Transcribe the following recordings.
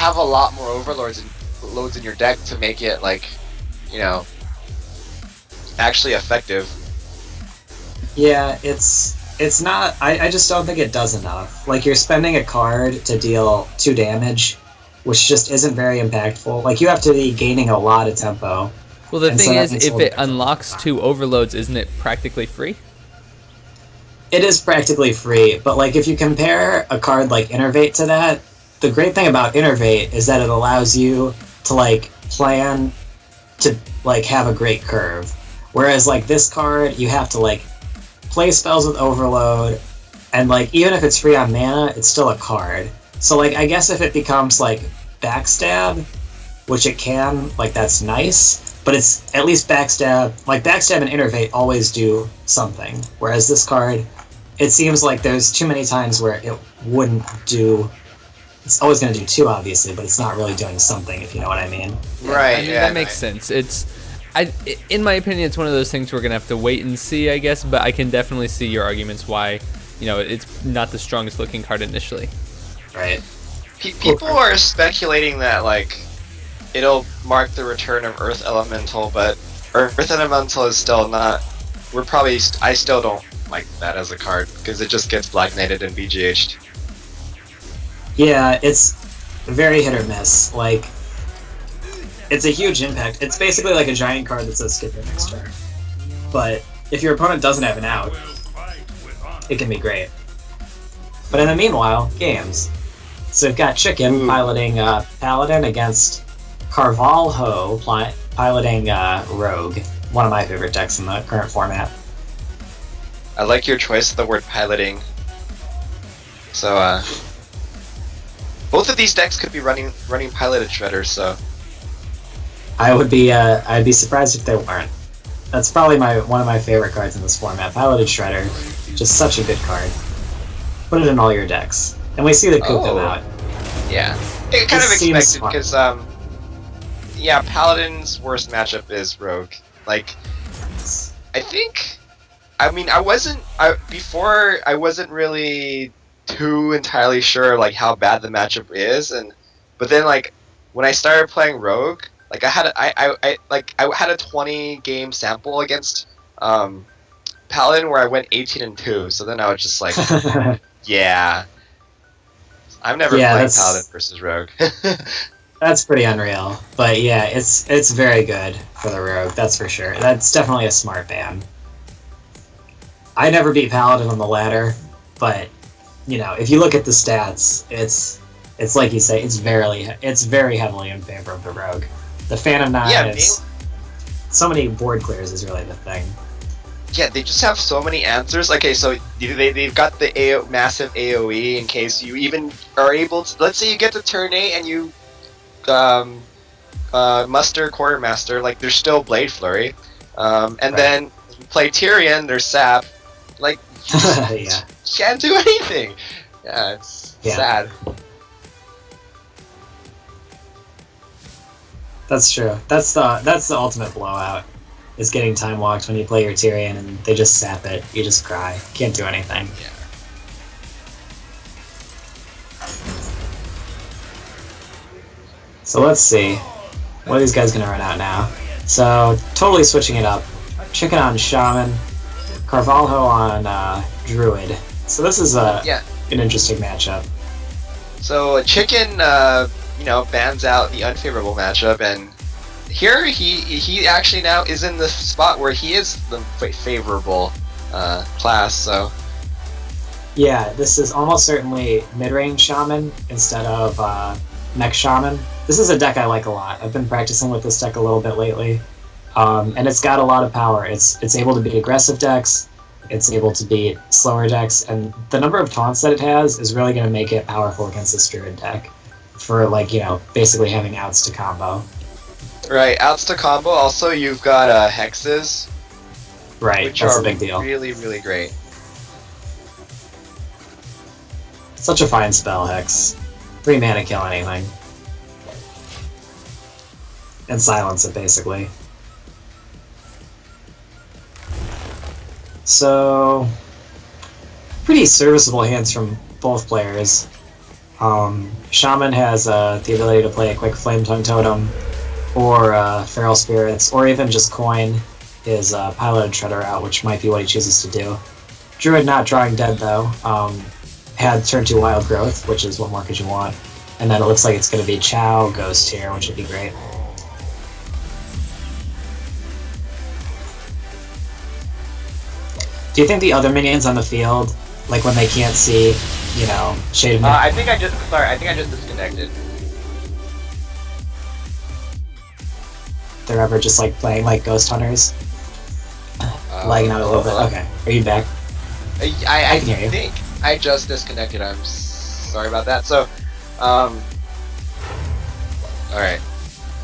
have a lot more overlords and loads in your deck to make it like, you know, actually effective. Yeah, it's not. I just don't think it does enough. Like, you're spending a card to deal 2 damage, which just isn't very impactful. Like, you have to be gaining a lot of tempo. Well, the thing is, if it unlocks 2 overloads, isn't it practically free? It is practically free, but like if you compare a card like Innervate to that, the great thing about Innervate is that it allows you to like plan to like have a great curve. Whereas like this card, you have to like play spells with Overload, and like even if it's free on mana, it's still a card. So like I guess if it becomes like Backstab, which it can, like that's nice, but it's at least Backstab. Like Backstab and Innervate always do something, whereas this card, it seems like there's too many times where it wouldn't do. It's always going to do 2, obviously, but it's not really doing something, if you know what I mean. Right. I mean, that makes sense. In my opinion, it's one of those things we're going to have to wait and see, I guess, but I can definitely see your arguments why, you know, it's not the strongest looking card initially. Right. People are speculating that, like, it'll mark the return of Earth Elemental, but Earth Elemental is still not... I still don't like that as a card, because it just gets Black Knighted and BGH'd. Yeah, it's very hit or miss. Like, it's a huge impact. It's basically like a giant card that says skip your next turn. But if your opponent doesn't have an out, it can be great. But in the meanwhile, games. So we've got Chicken piloting Paladin against Carvalho piloting Rogue. One of my favorite decks in the current format. I like your choice of the word piloting. So, both of these decks could be running piloted shredders, so... I'd be surprised if they weren't. That's probably one of my favorite cards in this format. Piloted Shredder, just such a good card. Put it in all your decks. And we see the coup come out. Yeah. It kind of expected, because, yeah, Paladin's worst matchup is Rogue. Like, I think... I mean, before I wasn't really too entirely sure, like, how bad the matchup is, but then, like, when I started playing Rogue, like, I had a 20 game sample against Paladin where I went 18-2. So then I was just like, yeah, I'm never playing Paladin versus Rogue. That's pretty unreal, but yeah, it's very good for the Rogue. That's for sure. That's definitely a smart ban. I never beat Paladin on the ladder, but you know, if you look at the stats, it's like you say, it's very heavily in favor of the Rogue. The Phantom Knight so many board clears is really the thing. Yeah, they just have so many answers. Okay, so they've got the massive AoE in case you even are able to... Let's say you get to turn 8 and you muster Quartermaster, like there's still Blade Flurry. And then you play Tyrion, there's Sap. Like, you just can't do anything. Yeah, it's sad. That's true. That's the ultimate blowout, is getting time walked when you play your Tyrion and they just sap it. You just cry. Can't do anything. Yeah. So let's see. What are these guys gonna run out now? So totally switching it up. Chicken on Shaman, Carvalho on Druid. So this is an interesting matchup. So Chicken, you know, bans out the unfavorable matchup, and here he actually now is in the spot where he is the favorable class. So yeah, this is almost certainly mid-range Shaman instead of mech Shaman. This is a deck I like a lot. I've been practicing with this deck a little bit lately, and it's got a lot of power. It's able to beat aggressive decks. It's able to beat slower decks, and the number of taunts that it has is really going to make it powerful against this Druid deck. For, like, you know, basically having outs to combo. Right, outs to combo. Also, you've got hexes. Right, which that's are a big deal. Really, really great. Such a fine spell, Hex. 3 mana kill anything. And silence it, basically. So, pretty serviceable hands from both players. Shaman has the ability to play a quick Flame Tongue Totem, or Feral Spirits, or even just coin his Piloted Shredder out, which might be what he chooses to do. Druid not drawing dead though, had turn 2 Wild Growth, which is what more could you want, and then it looks like it's going to be Chow Ghost here, which would be great. Do you think the other minions on the field, like when they can't see, you know, Shade of I think I just disconnected. They're ever just like playing like Ghost Hunters? Lagging out a little bit. Okay, are you back? I can hear you. think I just disconnected. I'm sorry about that. So, alright,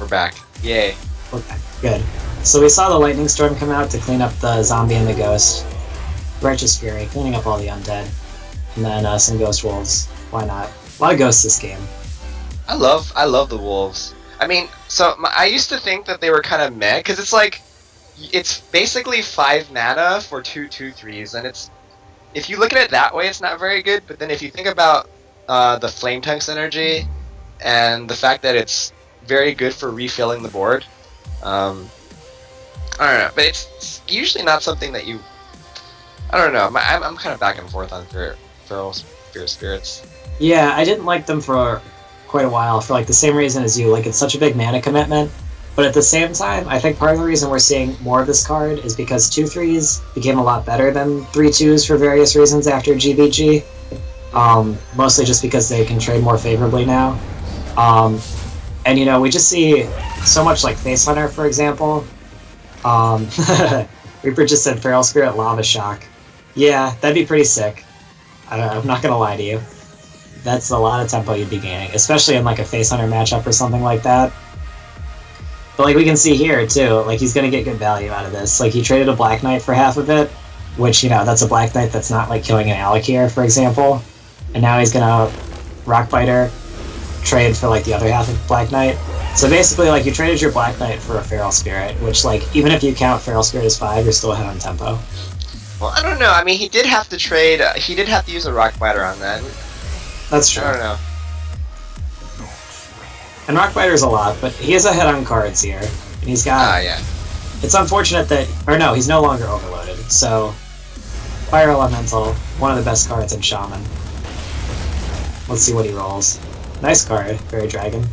we're back. Yay. Okay, good. So we saw the Lightning Storm come out to clean up the zombie and the ghost. Righteous Fury, cleaning up all the undead. And then some Ghost Wolves. Why not? A lot of ghosts this game. I love the wolves. I mean, so I used to think that they were kind of meh, because it's like, it's basically 5 mana for 2/2/3s, and it's, if you look at it that way, it's not very good, but then if you think about the Flame Tongue synergy, and the fact that it's very good for refilling the board, I don't know, but it's usually not something that you, I don't know, I'm kind of back and forth on Feral Spirits. Yeah, I didn't like them for quite a while, for like the same reason as you. Like, it's such a big mana commitment, but at the same time, I think part of the reason we're seeing more of this card is because 2/3s became a lot better than 3/2s for various reasons after GBG. Mostly just because they can trade more favorably now. And you know, we just see so much like Face Hunter, for example. Reaper just said Feral Spirit Lava Shock. Yeah, that'd be pretty sick. I'm not gonna lie to you. That's a lot of tempo you'd be gaining, especially in like a Face Hunter matchup or something like that. But like we can see here too, like he's gonna get good value out of this. Like he traded a Black Knight for half of it, which, you know, that's a Black Knight that's not like killing an Alakir, for example. And now he's gonna Rockbiter, trade for like the other half of Black Knight. So basically, like, you traded your Black Knight for a Feral Spirit, which, like, even if you count Feral Spirit as 5, you're still ahead on tempo. Well, I don't know. I mean, he did have to trade. He did have to use a Rockbiter on that. That's true. I don't know. And Rockbiter's a lot, but he is ahead on cards here. And he's got... yeah. It's unfortunate that... Or no, he's no longer overloaded. So, Fire Elemental, one of the best cards in Shaman. Let's see what he rolls. Nice card, Fairy Dragon.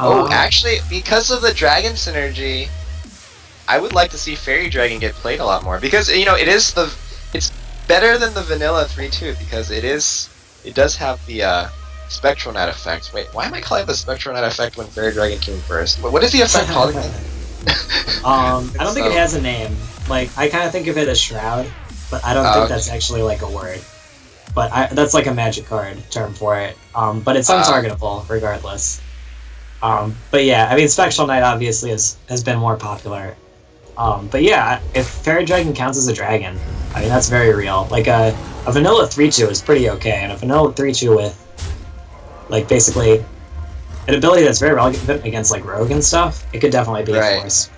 Oh, actually, because of the Dragon synergy, I would like to see Fairy Dragon get played a lot more. Because, you know, it's better than the vanilla 3/2 because it does have the Spectral Knight effect. Wait, why am I calling it the Spectral Knight effect when Fairy Dragon came first? What is the effect called again? I don't think it has a name. Like, I kind of think of it as Shroud, but I don't think that's actually like a word. But that's like a magic card term for it. But it's untargetable regardless. But yeah, I mean, Spectral Knight obviously has been more popular. But yeah, if Fairy Dragon counts as a dragon, I mean, that's very real. Like, a vanilla 3/2 is pretty okay, and a vanilla 3/2 with, like, basically an ability that's very relevant against, like, Rogue and stuff, it could definitely be a force.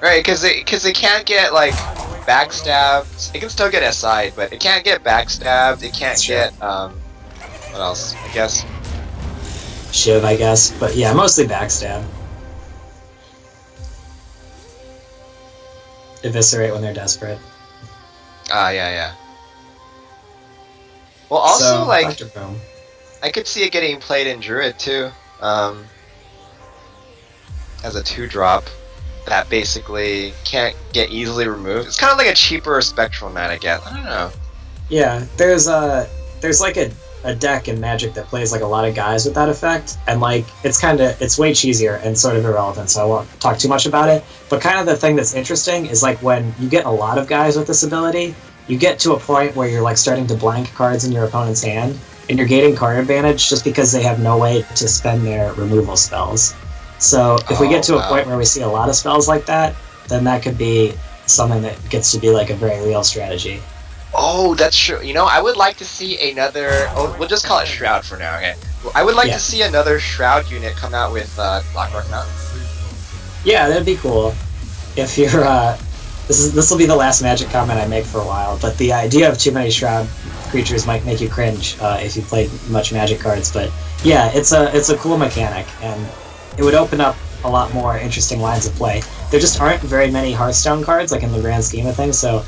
Right, because it can't get, like, backstabbed. It can still get SI'd, but it can't get backstabbed. It can't get, what else, I guess? Shiv, I guess, but yeah, mostly backstab. Eviscerate when they're desperate. Yeah. Well, also, so, like, I could see it getting played in Druid, too, as a 2-drop that basically can't get easily removed. It's kind of like a cheaper Spectral Knight, I guess. I don't know. Yeah, there's like a deck in Magic that plays like a lot of guys with that effect, and like it's way cheesier and sort of irrelevant, so I won't talk too much about it. But kind of the thing that's interesting is like when you get a lot of guys with this ability, you get to a point where you're like starting to blank cards in your opponent's hand, and you're gaining card advantage just because they have no way to spend their removal spells. So if we get to a point where we see a lot of spells like that, then that could be something that gets to be like a very real strategy. Oh, that's true. You know, I would like to see another... Oh, we'll just call it Shroud for now, okay? I would like to see another Shroud unit come out with Blackrock Mountain. Yeah, that'd be cool. If you're This will be the last Magic comment I make for a while, but the idea of too many Shroud creatures might make you cringe if you played much Magic cards. But yeah, it's a cool mechanic, and it would open up a lot more interesting lines of play. There just aren't very many Hearthstone cards, like in the grand scheme of things, so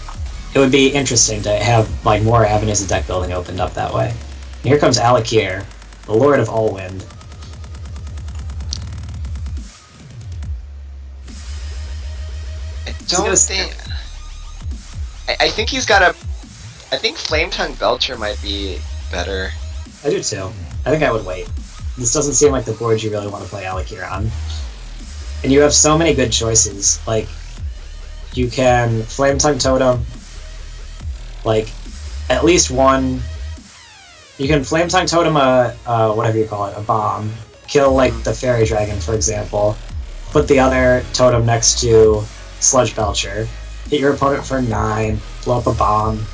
it would be interesting to have like more avenues of deck building opened up that way. And here comes Alakir, the Lord of All Wind. I think he's got a. I think Flametongue Belcher might be better. I do too. I think I would wait. This doesn't seem like the board you really want to play Alakir on. And you have so many good choices. Like, you can Flametongue Totem, like, at least one. You can Flametongue Totem whatever you call it, a bomb. Kill, like, the Fairy Dragon, for example. Put the other totem next to Sludge Belcher. Hit your opponent for 9, blow up a bomb.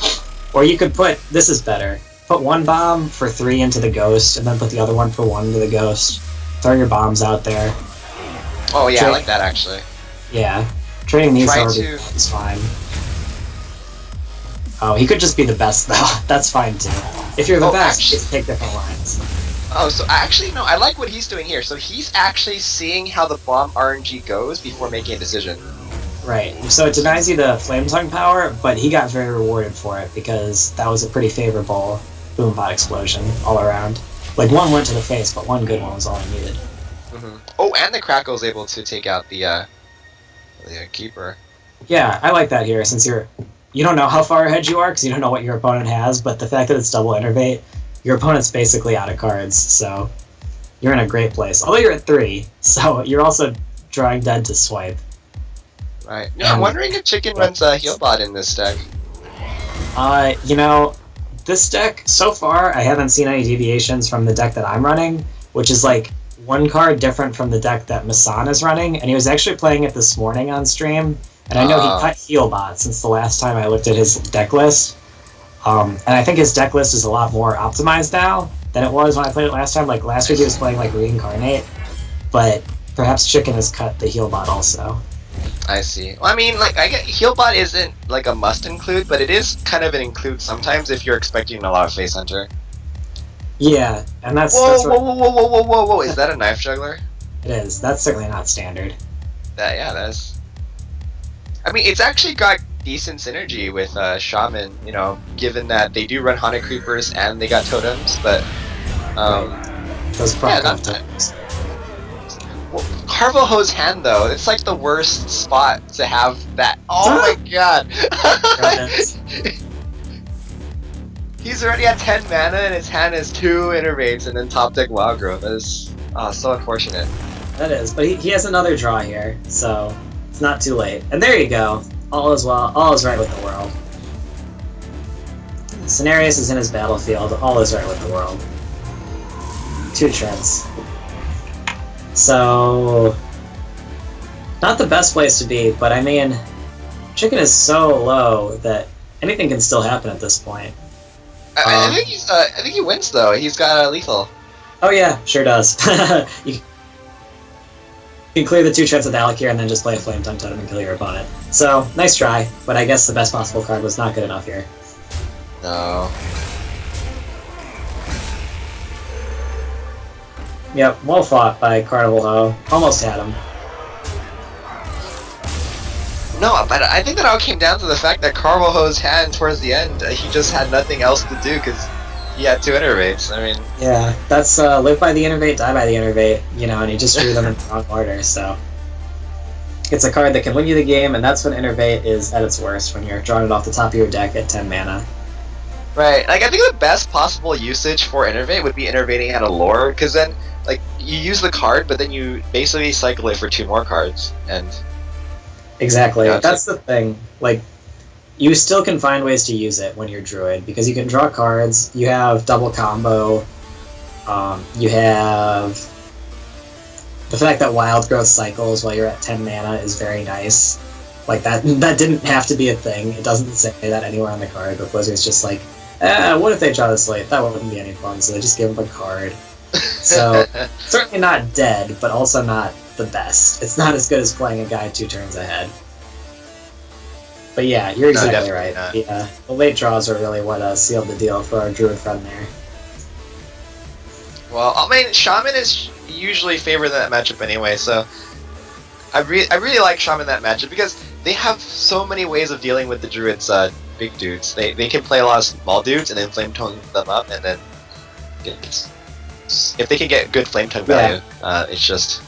Or you could put, this is better, put one bomb for 3 into the Ghost, and then put the other one for 1 into the Ghost. Throw your bombs out there. Oh yeah, I like that actually. Yeah. Trading these is fine. Oh, he could just be the best though. That's fine too. If you're the best, just take different lines. Oh, so actually, no, I like what he's doing here. So he's actually seeing how the bomb RNG goes before making a decision. Right. So it denies you the Flametongue power, but he got very rewarded for it because that was a pretty favorable Boombot explosion all around. Like, one went to the face, but one good one was all I needed. Mm-hmm. Oh, and the Crackle's able to take out the Keeper. Yeah, I like that here, since you don't know how far ahead you are, because you don't know what your opponent has, but the fact that it's double Innervate, your opponent's basically out of cards, so you're in a great place. Although you're at 3, so you're also drawing dead to swipe. Right. Yeah, I'm wondering if Chicken runs Healbot in this deck. You know, this deck, so far, I haven't seen any deviations from the deck that I'm running, which is like one card different from the deck that Masan is running, and he was actually playing it this morning on stream, and I know he cut Healbot since the last time I looked at his deck list. And I think his deck list is a lot more optimized now than it was when I played it last time. Like, last week he was playing, like, Reincarnate, but perhaps Chicken has cut the Healbot also. I see. Well, I mean, like, I get Healbot isn't, like, a must-include, but it is kind of an include sometimes if you're expecting a lot of Face Hunter. Yeah, and that's... Whoa, is that a Knife Juggler? It is. That's certainly not standard. Yeah, that's... I mean, it's actually got decent synergy with Shaman, you know, given that they do run Haunted Creepers and they got Totems, but... Those totems. Well, Carvalho's hand, though, it's like the worst spot to have that. Oh my god! He's already at 10 mana and his hand is 2 Innervates and then top deck Wild Growth. That is so unfortunate. That is, but he has another draw here, so it's not too late. And there you go. All is well. All is right with the world. Cenarius is in his battlefield. All is right with the world. 2 treads. So, not the best place to be, but I mean, Chicken is so low that anything can still happen at this point. I think he wins though. He's got lethal. Oh yeah, sure does. You can clear the 2 treads with Alakir and then just play a Flametongue Totem and kill your opponent. So, nice try, but I guess the best possible card was not good enough here. No. Yep, well fought by Carnival Ho. Almost had him. No, but I think that all came down to the fact that Carvalho's hand towards the end, he just had nothing else to do because he had 2 Innervates. I mean... Yeah, that's live by the Innervate, die by the Innervate, you know, and he just drew them in the wrong order, so... It's a card that can win you the game, and that's when Innervate is at its worst, when you're drawing it off the top of your deck at 10 mana. Right, like, I think the best possible usage for Innervate would be Innervating at a Lord, because then, like, you use the card, but then you basically cycle it for 2 more cards, and... Exactly, that's the thing. Like, you still can find ways to use it when you're Druid, because you can draw cards, you have double combo, you have... The fact that Wild Growth cycles while you're at 10 mana is very nice. Like, that didn't have to be a thing. It doesn't say that anywhere on the card, but Blizzard's just like, what if they draw this late? That wouldn't be any fun, so they just give them a card. So, certainly not dead, but also not the best. It's not as good as playing a guy 2 turns ahead. But yeah, you're exactly No, right. not. The late draws are really what sealed the deal for our Druid friend there. Well, I mean, Shaman is usually favored in that matchup anyway, so I really like Shaman in that matchup because they have so many ways of dealing with the Druid's big dudes. They can play a lot of small dudes and then flame tongue them up, and then if they can get good flame tongue value, it's just.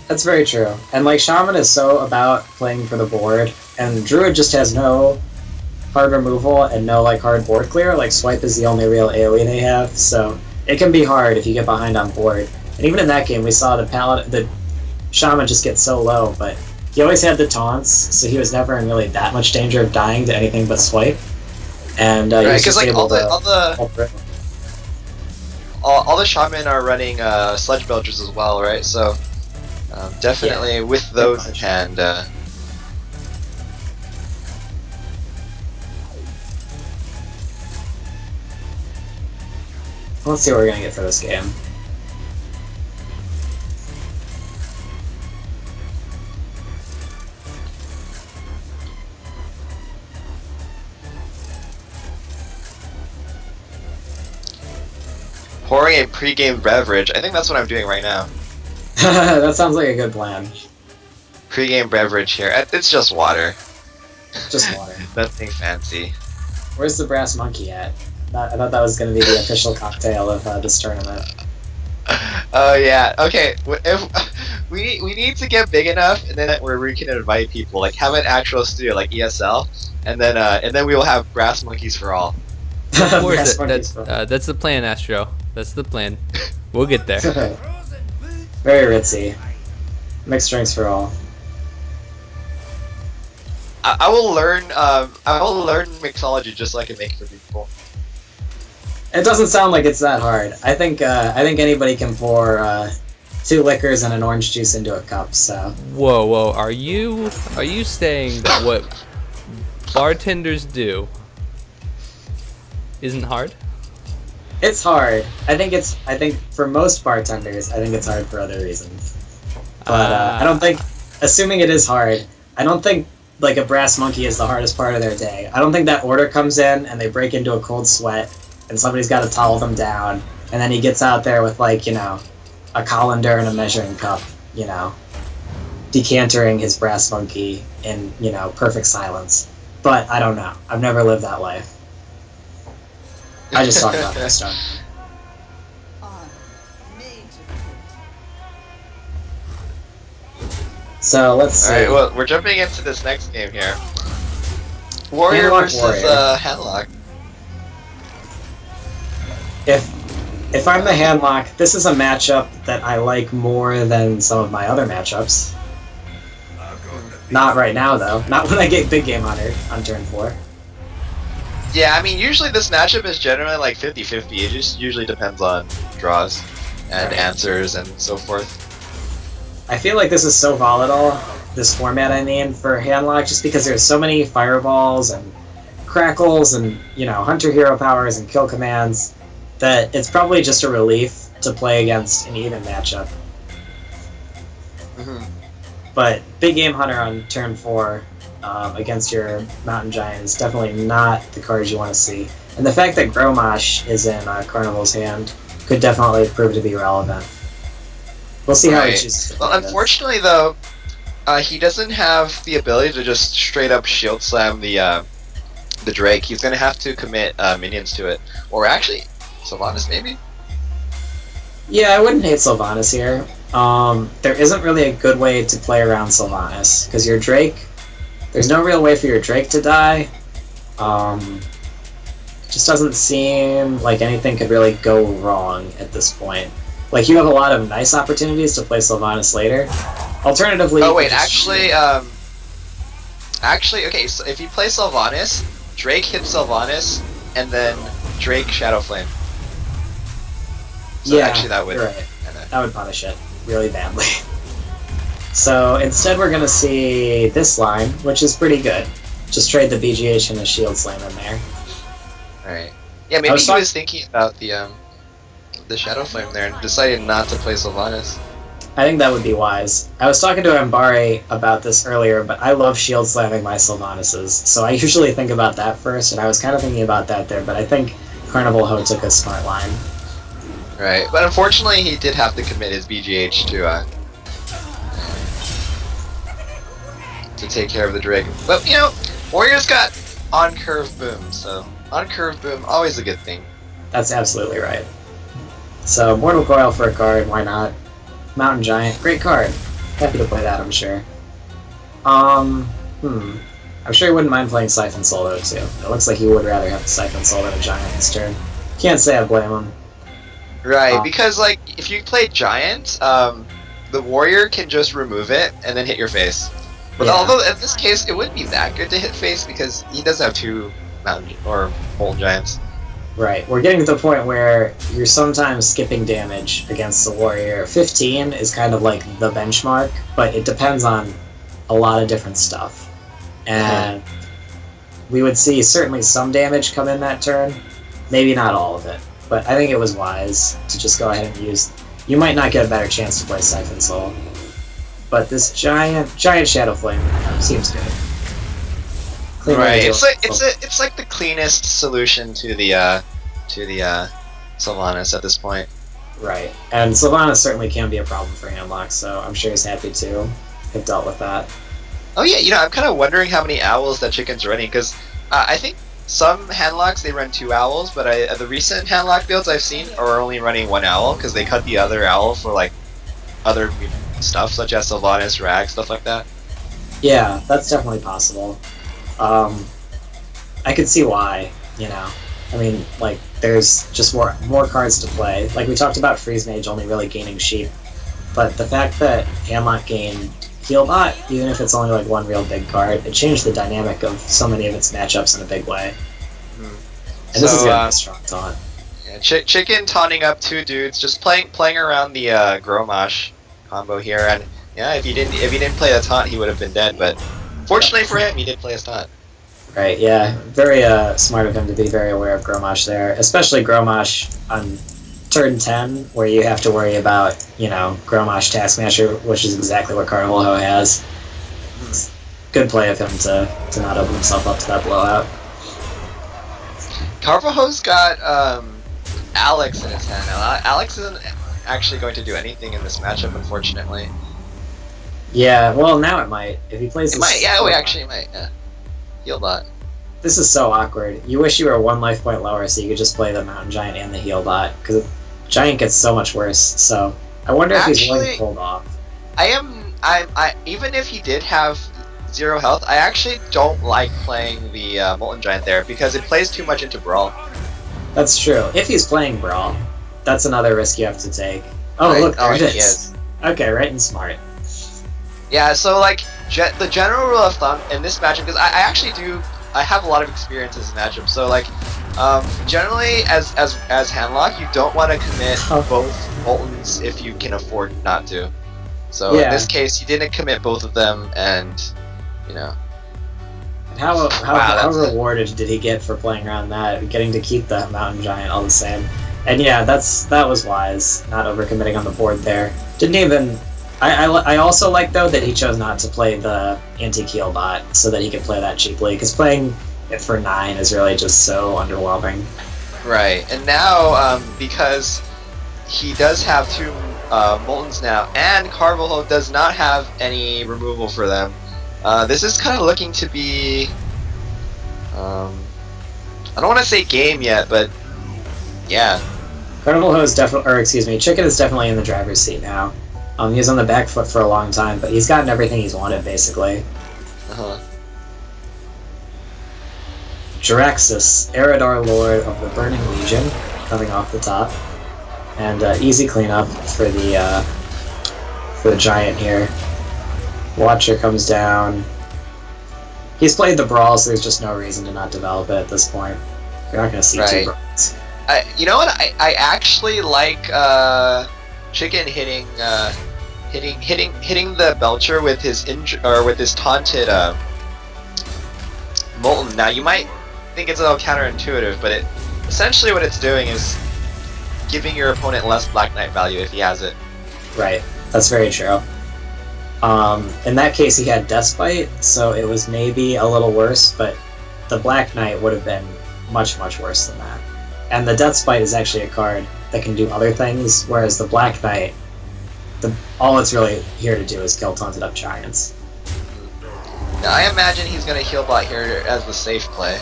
That's very true. And like Shaman is so about playing for the board, and Druid just has no hard removal and no like hard board clear. Like Swipe is the only real AoE they have, so it can be hard if you get behind on board. And even in that game, we saw the Shaman just get so low, but he always had the taunts, so he was never in really that much danger of dying to anything but Swipe. And he was just like able all the Shaman are running Sludge Belchers as well, right? So definitely with those in hand. Let's see what we're gonna get for this game. Pouring a pre-game beverage. I think that's what I'm doing right now. That sounds like a good plan. Pre-game beverage here. It's just water. Just water. Nothing fancy. Where's the brass monkey at? I thought that was going to be the official cocktail of this tournament. Oh yeah. Okay. If we need to get big enough, and then where we can invite people, like have an actual studio like ESL, and then we will have brass monkeys for all. Of course, that's the plan, Astro. That's the plan. We'll get there. Very ritzy. Mixed drinks for all. I will learn. I will learn mixology just so I can make it for people. It doesn't sound like it's that hard. I think anybody can pour 2 liquors and an orange juice into a cup. So. Whoa! Are you saying that what bartenders do isn't hard? It's hard. I think for most bartenders, I think it's hard for other reasons. But I don't think, assuming it is hard, I don't think like a brass monkey is the hardest part of their day. I don't think that order comes in and they break into a cold sweat and somebody's got to towel them down, and then he gets out there with like, you know, a colander and a measuring cup, you know, decantering his brass monkey in, you know, perfect silence. But I don't know. I've never lived that life. I just talk about this stuff. So let's see. Alright, well, we're jumping into this next game here. Warrior Handlock versus Warrior. Handlock. If I'm the Handlock, this is a matchup that I like more than some of my other matchups. Not right now, though. Not when I get Big Game Hunter on turn 4. Yeah, I mean, usually this matchup is generally like 50-50. It just usually depends on draws and answers and so forth. I feel like this is so volatile, this format I mean, for Handlock, just because there's so many fireballs and crackles and, you know, hunter hero powers and kill commands, that it's probably just a relief to play against an even matchup. Mm-hmm. But Big Game Hunter on turn 4 against your Mountain Giant is definitely not the cards you want to see. And the fact that Gromash is in Carnival's hand could definitely prove to be relevant. We'll see how he chooses to play Well, unfortunately, though, he doesn't have the ability to just straight up shield slam the Drake. He's going to have to commit minions to it. Or actually, Sylvanas maybe? Yeah, I wouldn't hate Sylvanas here. There isn't really a good way to play around Sylvanas, because your Drake, there's no real way for your Drake to die. Just doesn't seem like anything could really go wrong at this point. Like, you have a lot of nice opportunities to play Sylvanas later. Alternatively... Oh wait, actually, okay, so if you play Sylvanas, Drake hits Sylvanas, and then Drake Shadow Flame. So yeah, actually that would... you're right. That would punish it really badly. So instead we're going to see this line, which is pretty good. Just trade the BGH and a Shield Slam in there. Alright. Yeah, maybe he was thinking about the Shadow Flame there and decided not to play Sylvanas. I think that would be wise. I was talking to Ambari about this earlier, but I love shield slamming my Sylvanas, so I usually think about that first, and I was kind of thinking about that there, but I think Carnival Ho took a smart line. Right, but unfortunately he did have to commit his BGH to take care of the Drake. But, you know, Warriors got on-curve boom, so on-curve boom, always a good thing. That's absolutely right. So, Mortal Coil for a card, why not? Mountain Giant, great card. Happy to play that, I'm sure. I'm sure he wouldn't mind playing Siphon Soul, though, too. It looks like he would rather have the Siphon Soul than a Giant this turn. Can't say I blame him. Right, because, like, if you play Giant, the Warrior can just remove it and then hit your face. But although, in this case, it wouldn't be that good to hit face because he does have 2 Mountain or Molten Giants. Right, we're getting to the point where you're sometimes skipping damage against the Warrior. 15 is kind of like the benchmark, but it depends on a lot of different stuff. And we would see certainly some damage come in that turn, maybe not all of it, but I think it was wise to just go ahead and use... You might not get a better chance to play Siphon Soul, but this Giant Shadow Flame seems good. Right, it's like the cleanest solution to the Sylvanas at this point. Right, and Sylvanas certainly can be a problem for Handlock, so I'm sure he's happy to have dealt with that. Oh yeah, you know, I'm kind of wondering how many owls that Chicken's running, because I think some Handlocks they run 2 owls, but the recent Handlock builds I've seen are only running 1 owl, because they cut the other owl for like other stuff, such as Sylvanas, Rag, stuff like that. Yeah, that's definitely possible. I could see why, you know. I mean, like, there's just more cards to play. Like, we talked about Freeze Mage only really gaining Sheep, but the fact that Handlock gained Healbot, even if it's only like 1 real big card, it changed the dynamic of so many of its matchups in a big way. And this is gonna be a strong taunt. Yeah, Chicken taunting up 2 dudes, just playing around the Gromash combo here, and yeah, if he didn't play the taunt, he would have been dead, but fortunately for him, he did play his taunt. Right, yeah. Very smart of him to be very aware of Gromash there, especially Gromash on turn 10, where you have to worry about, you know, Gromash Taskmaster, which is exactly what Carnival Ho has. Good play of him to not open himself up to that blowout. Carnival Ho's got Alex in his hand now. Alex isn't actually going to do anything in this matchup, unfortunately. Yeah, well, now it might. If he plays it might, yeah, we actually might, yeah. Healbot. This is so awkward. You wish you were 1 life point lower so you could just play the Mountain Giant and the Healbot, because Giant gets so much worse, so I wonder if he's willing to hold off. I even if he did have 0 health, I actually don't like playing the Molten Giant there, because it plays too much into Brawl. That's true. If he's playing Brawl, that's another risk you have to take. Oh, right. Look, there it is. Okay, right and smart. Yeah, so like the general rule of thumb in this matchup, because I have a lot of experience in this matchup. So like, generally as Handlock, you don't want to commit both Moltens if you can afford not to. So in this case, you didn't commit both of them, and you know. And how rewarded did he get for playing around that, getting to keep the Mountain Giant all the same? And yeah, that was wise, not overcommitting on the board there. Didn't even. I also like, though, that he chose not to play the anti-Keel bot so that he could play that cheaply, because playing it for 9 is really just so underwhelming. Right, and now, because he does have 2 Moltens now, and Carnival does not have any removal for them, this is kind of looking to be... I don't want to say game yet, but yeah. Carnival Ho is definitely, or excuse me, Chicken is definitely in the driver's seat now. He was on the back foot for a long time, but he's gotten everything he's wanted, basically. Jiraxis, Eridar Lord of the Burning Legion, coming off the top. And easy cleanup for the Giant here. Watcher comes down. He's played the Brawl, so there's just no reason to not develop it at this point. You're not going to see 2 Brawls. You know what? I actually like Chicken hitting the Belcher with his taunted Molten. Now you might think it's a little counterintuitive, but Right. That's very true. In that case, he had Deathbite, so it was maybe a little worse, but the Black Knight would have been much, much worse than that. And the Deathbite is actually a card that can do other things, whereas the Black Knight, all it's really here to do is kill taunted up giants. Now, I imagine he's going to heal bot here as the safe play.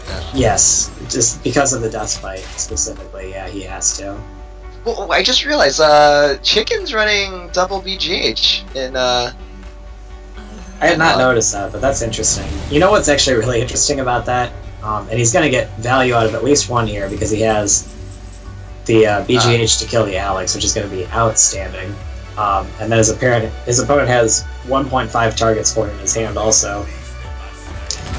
Yeah. Yes, just because of the Deathbite specifically, yeah, he has to. Well, I just realized, Chicken's running double BGH in, I had not noticed that, but that's interesting. You know what's actually really interesting about that? And he's going to get value out of at least one here because he has the BGH to kill the Alex, which is going to be outstanding. And then his opponent has 1.5 targets for him in his hand also.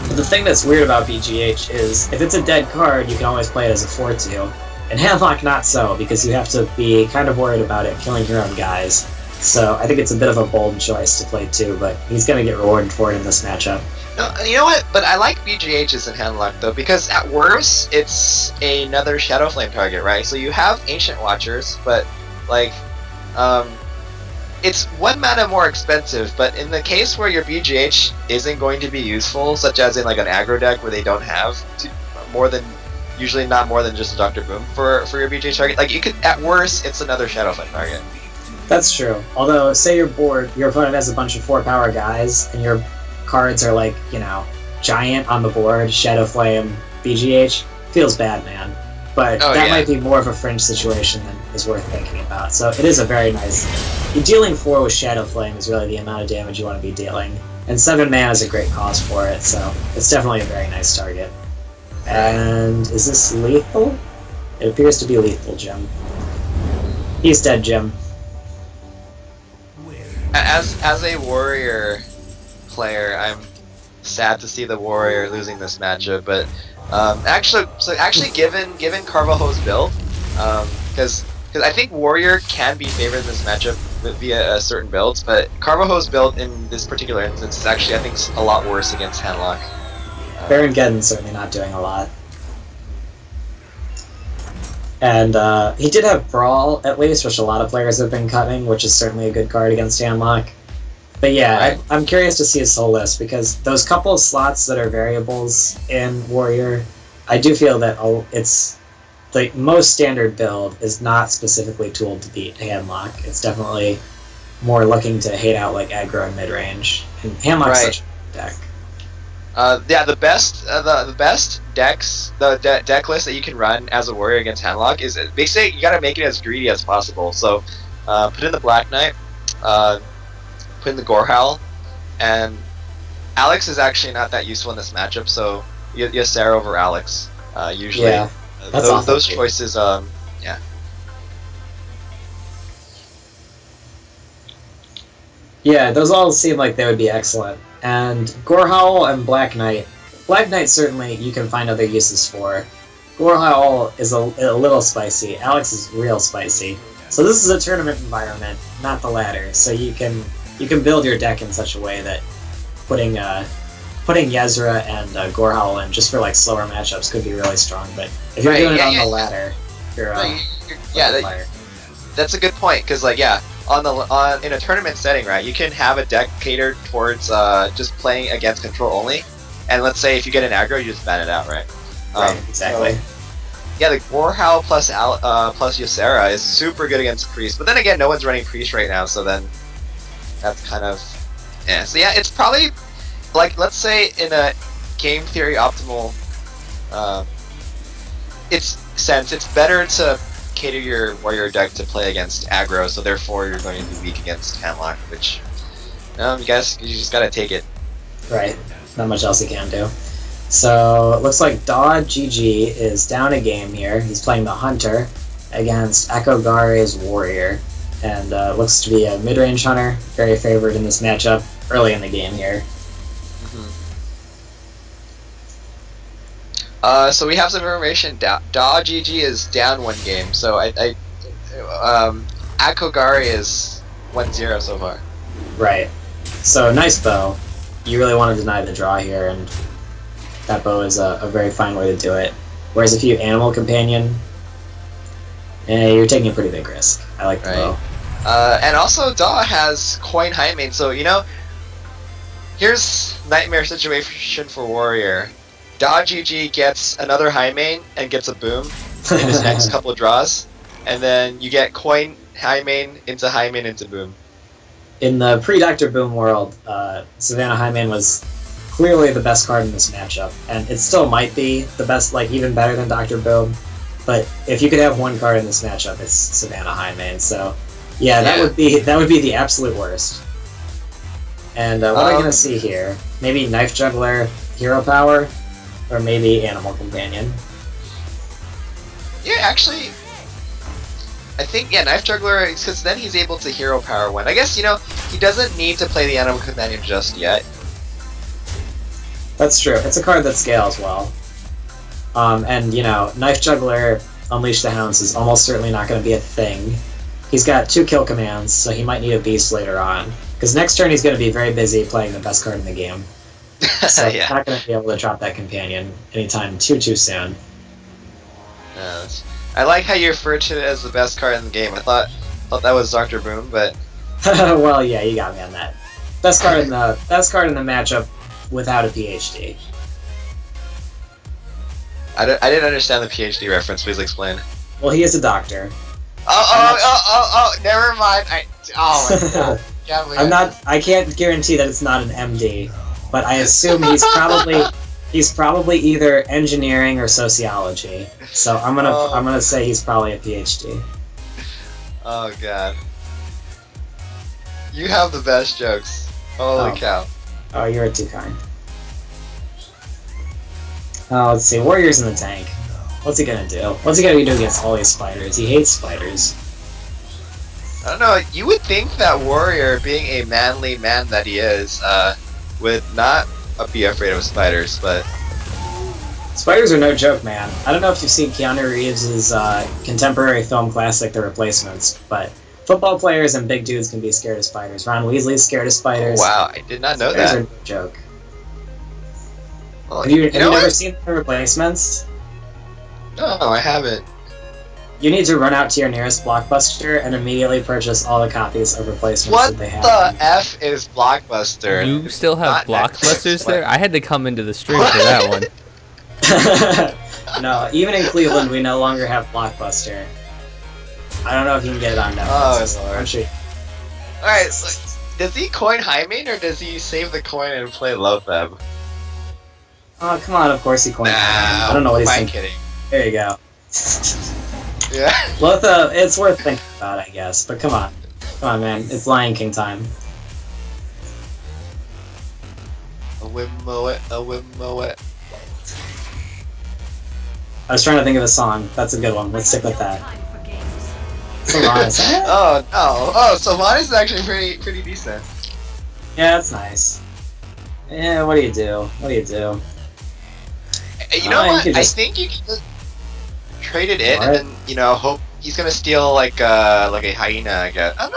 But the thing that's weird about BGH is, if it's a dead card, you can always play it as a 4-2. And Handlock not so, because you have to be kind of worried about it killing your own guys. So I think it's a bit of a bold choice to play too, but he's going to get rewarded for it in this matchup. No, you know what? But I like BGHs in Handlock though, because at worst, it's another Shadow Flame target, right? So you have Ancient Watchers, but like, it's 1 mana more expensive, but in the case where your BGH isn't going to be useful, such as in like an aggro deck where they don't have usually not more than just a Dr. Boom for your BGH target, like you could, at worst, it's another Shadow Flame target. That's true. Although, say your opponent has a bunch of 4-power guys, and your cards are like, you know, Giant on the board, Shadow Flame, BGH, feels bad, man. But that might be more of a fringe situation than is worth thinking about. So it is a very nice... Dealing 4 with Shadow Flame is really the amount of damage you want to be dealing. And 7 mana is a great cost for it, so it's definitely a very nice target. And is this lethal? It appears to be lethal, Jim. He's dead, Jim. As a Warrior player, I'm sad to see the Warrior losing this matchup, but actually, given Carvajo's build, because I think Warrior can be favored in this matchup via certain builds, but Carvajo's build in this particular instance is actually, I think, a lot worse against Handlock. Baron Geddon's certainly not doing a lot. And he did have Brawl, at least, which a lot of players have been cutting, which is certainly a good card against Handlock. But yeah, right. I'm curious to see his whole list, because those couple of slots that are variables in Warrior, I do feel that it's the most standard build is not specifically tooled to beat Handlock. It's definitely more looking to hate out like aggro and mid-range. And Handlock's such a deck. Yeah, the best decks, the deck list that you can run as a Warrior against Handlock is basically you gotta make it as greedy as possible. So, put in the Black Knight, put in the Gorehowl, and Alex is actually not that useful in this matchup. So, Ysera over Alex, usually. Yeah, those choices, yeah. Yeah, those all seem like they would be excellent. And Gorehowl and Black Knight. Black Knight, certainly, you can find other uses for. Gorehowl is a little spicy. Alex is real spicy. So this is a tournament environment, not the ladder. So you can build your deck in such a way that putting Yezra and Gorehowl in just for like slower matchups could be really strong. But if you're doing it on the ladder, you're that's a good point, because like in a tournament setting, right, you can have a deck catered towards just playing against control only, and let's say if you get an aggro, you just ban it out, right? Right, exactly. So, yeah, the Gorehowl plus Ysera is super good against Priest, but then again, no one's running Priest right now, so then that's kind of So yeah, it's probably like, let's say in a game theory optimal it's better to cater your Warrior deck to play against aggro, so therefore you're going to be weak against Handlock, which you just gotta take it. Right, not much else he can do. So it looks like Daw GG is down a game here. He's playing the Hunter against Akogare's Warrior, and looks to be a mid-range Hunter, very favored in this matchup early in the game here. So we have some information. Daw GG is down 1 game, so Akogare is 1-0 so far. Right. So nice bow. You really want to deny the draw here, and that bow is a very fine way to do it. Whereas if you Animal Companion, you're taking a pretty big risk. I like the bow. And also, Daw has coin high main, so, you know, here's nightmare situation for Warrior. Daw GG gets another high main and gets a boom in his next couple of draws, and then you get coin high main into boom. In the pre-Dr. Boom world, Savannah Highmane was clearly the best card in this matchup, and it still might be the best, like even better than Dr. Boom. But if you could have one card in this matchup, it's Savannah Highmane. So, yeah, that would be the absolute worst. And what are we gonna see here? Maybe Knife Juggler, Hero Power, or maybe Animal Companion. Yeah, actually, I think, Knife Juggler, because then he's able to Hero Power one. I guess, you know, he doesn't need to play the Animal Companion just yet. That's true. It's a card that scales well. And, you know, Knife Juggler, Unleash the Hounds is almost certainly not going to be a thing. He's got 2 kill commands, so he might need a Beast later on. Because next turn he's going to be very busy playing the best card in the game. So he's not going to be able to drop that Companion anytime too soon. I like how you refer to it as the best card in the game. I thought that was Dr. Boom, but well, yeah, you got me on that. Best card in the matchup without a PhD. I didn't understand the PhD reference. Please explain. Well, he is a doctor. Oh! Never mind. Oh my god. I can't guarantee that it's not an MD, but I assume he's probably either engineering or sociology. So I'm gonna say he's probably a PhD. Oh god. You have the best jokes. Holy cow. Oh, you're too kind. Oh, let's see. Warrior's in the tank. What's he gonna do? What's he gonna do against all these spiders? He hates spiders. I don't know. You would think that Warrior, being a manly man that he is, would not be afraid of spiders, but spiders are no joke, man. I don't know if you've seen Keanu Reeves' contemporary film classic, The Replacements, but football players and big dudes can be scared of spiders. Ron Weasley's scared of spiders. Oh, wow, I did not know spiders that. Are no joke. Well, have you never seen The Replacements? No, I haven't. You need to run out to your nearest Blockbuster and immediately purchase all the copies of Replacements that they have. What the F is Blockbuster? You still have Blockbusters there? I had to come into the stream for that one. No, even in Cleveland, we no longer have Blockbuster. I don't know if you can get it on Netflix. Oh, Lord. I'm sure. Alright, so does he coin high main or does he save the coin and play Lotheb? Oh, come on, of course he coined Nah, I don't know what he's thinking. kidding. There you go. Yeah. Lotheb, it's worth thinking about, I guess, but come on. Come on, man. It's Lion King time. A whim-mo-it. I was trying to think of a song. That's a good one. Let's stick with that. Sylvanas. Oh, no. Oh, Sylvanas is actually pretty decent. Yeah, that's nice. Yeah, what do you do? You know what? I think you can just trade it in and then, you know, hope he's gonna steal like a hyena, I guess. I don't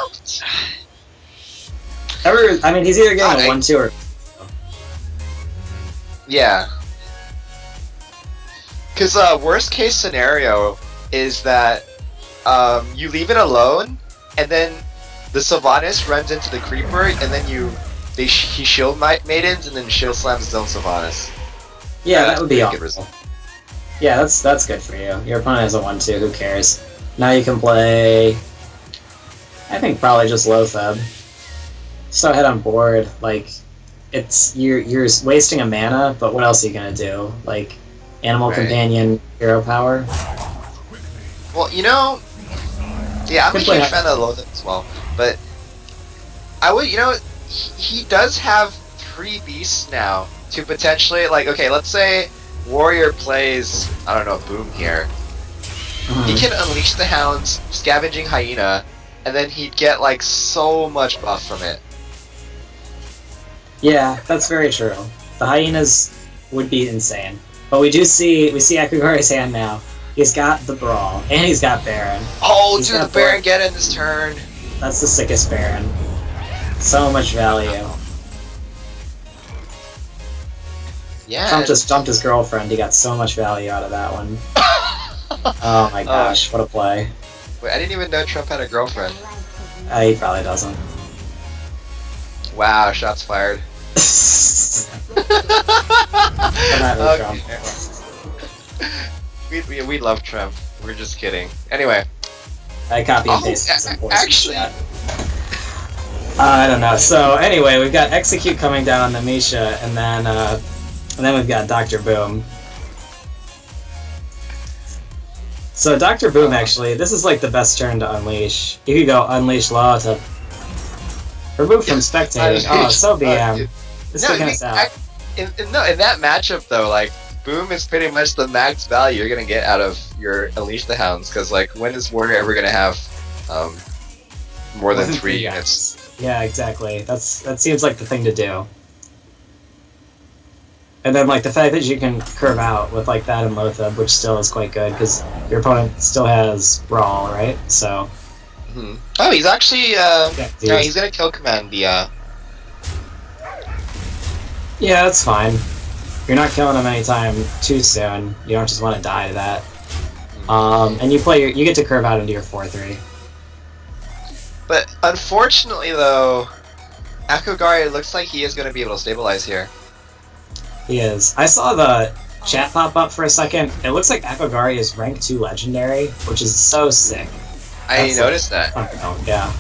know. I mean, he's either getting a 1-2 or... Yeah. Because worst case scenario is that you leave it alone, and then the Sylvanas runs into the creeper, and then he shield maidens, and then shield slams his own Sylvanas. Yeah, that would be awesome. Yeah, that's good for you. Your opponent has a 1-2, who cares? Now you can play... I think probably just Lotheb. So head on board, like, you're wasting a mana, but what else are you gonna do? Like, Animal Companion, Hero Power? Well, you know... Yeah, I'm a huge fan of Lotheb as well, but... I would, you know, he does have 3 beasts now to potentially, like, okay, let's say Warrior plays, I don't know, Boom here. He can Unleash the Hounds, Scavenging Hyena, and then he'd get, like, so much buff from it. Yeah, that's very true. The Hyenas would be insane. But we see Akugari's hand now. He's got the Brawl, and he's got Baron. Oh, dude, the Baron get in this turn! That's the sickest Baron. So much value. Yeah. Trump just dumped his girlfriend. He got so much value out of that one. Oh my gosh, what a play. Wait, I didn't even know Trump had a girlfriend. He probably doesn't. Wow, shots fired. Okay. We love Trump. We're just kidding. Anyway. I copy and pasted some voices. Actually, I don't know. So anyway, we've got Execute coming down on the Misha, and then we've got Dr. Boom. So Dr. Boom, actually, this is like the best turn to unleash. You could go unleash law to remove from spectating. Oh, so BM. This is kind of sad. In that matchup though, like Boom is pretty much the max value you're gonna get out of your Unleash the Hounds, because like when is Warrior ever gonna have more than 3 units? Yeah, exactly. That seems like the thing to do. And then like the fact that you can curve out with like that and Lothab, which still is quite good because your opponent still has Brawl, right? So. Mm-hmm. Oh, he's actually yeah, he's gonna kill command the. Yeah, that's fine. You're not killing him anytime too soon. You don't just want to die to that. And you get to curve out into your 4/3. But unfortunately, though, Akogari looks like he is going to be able to stabilize here. He is. I saw the chat pop up for a second. It looks like Akogari is rank 2 legendary, which is so sick. I noticed that. Yeah.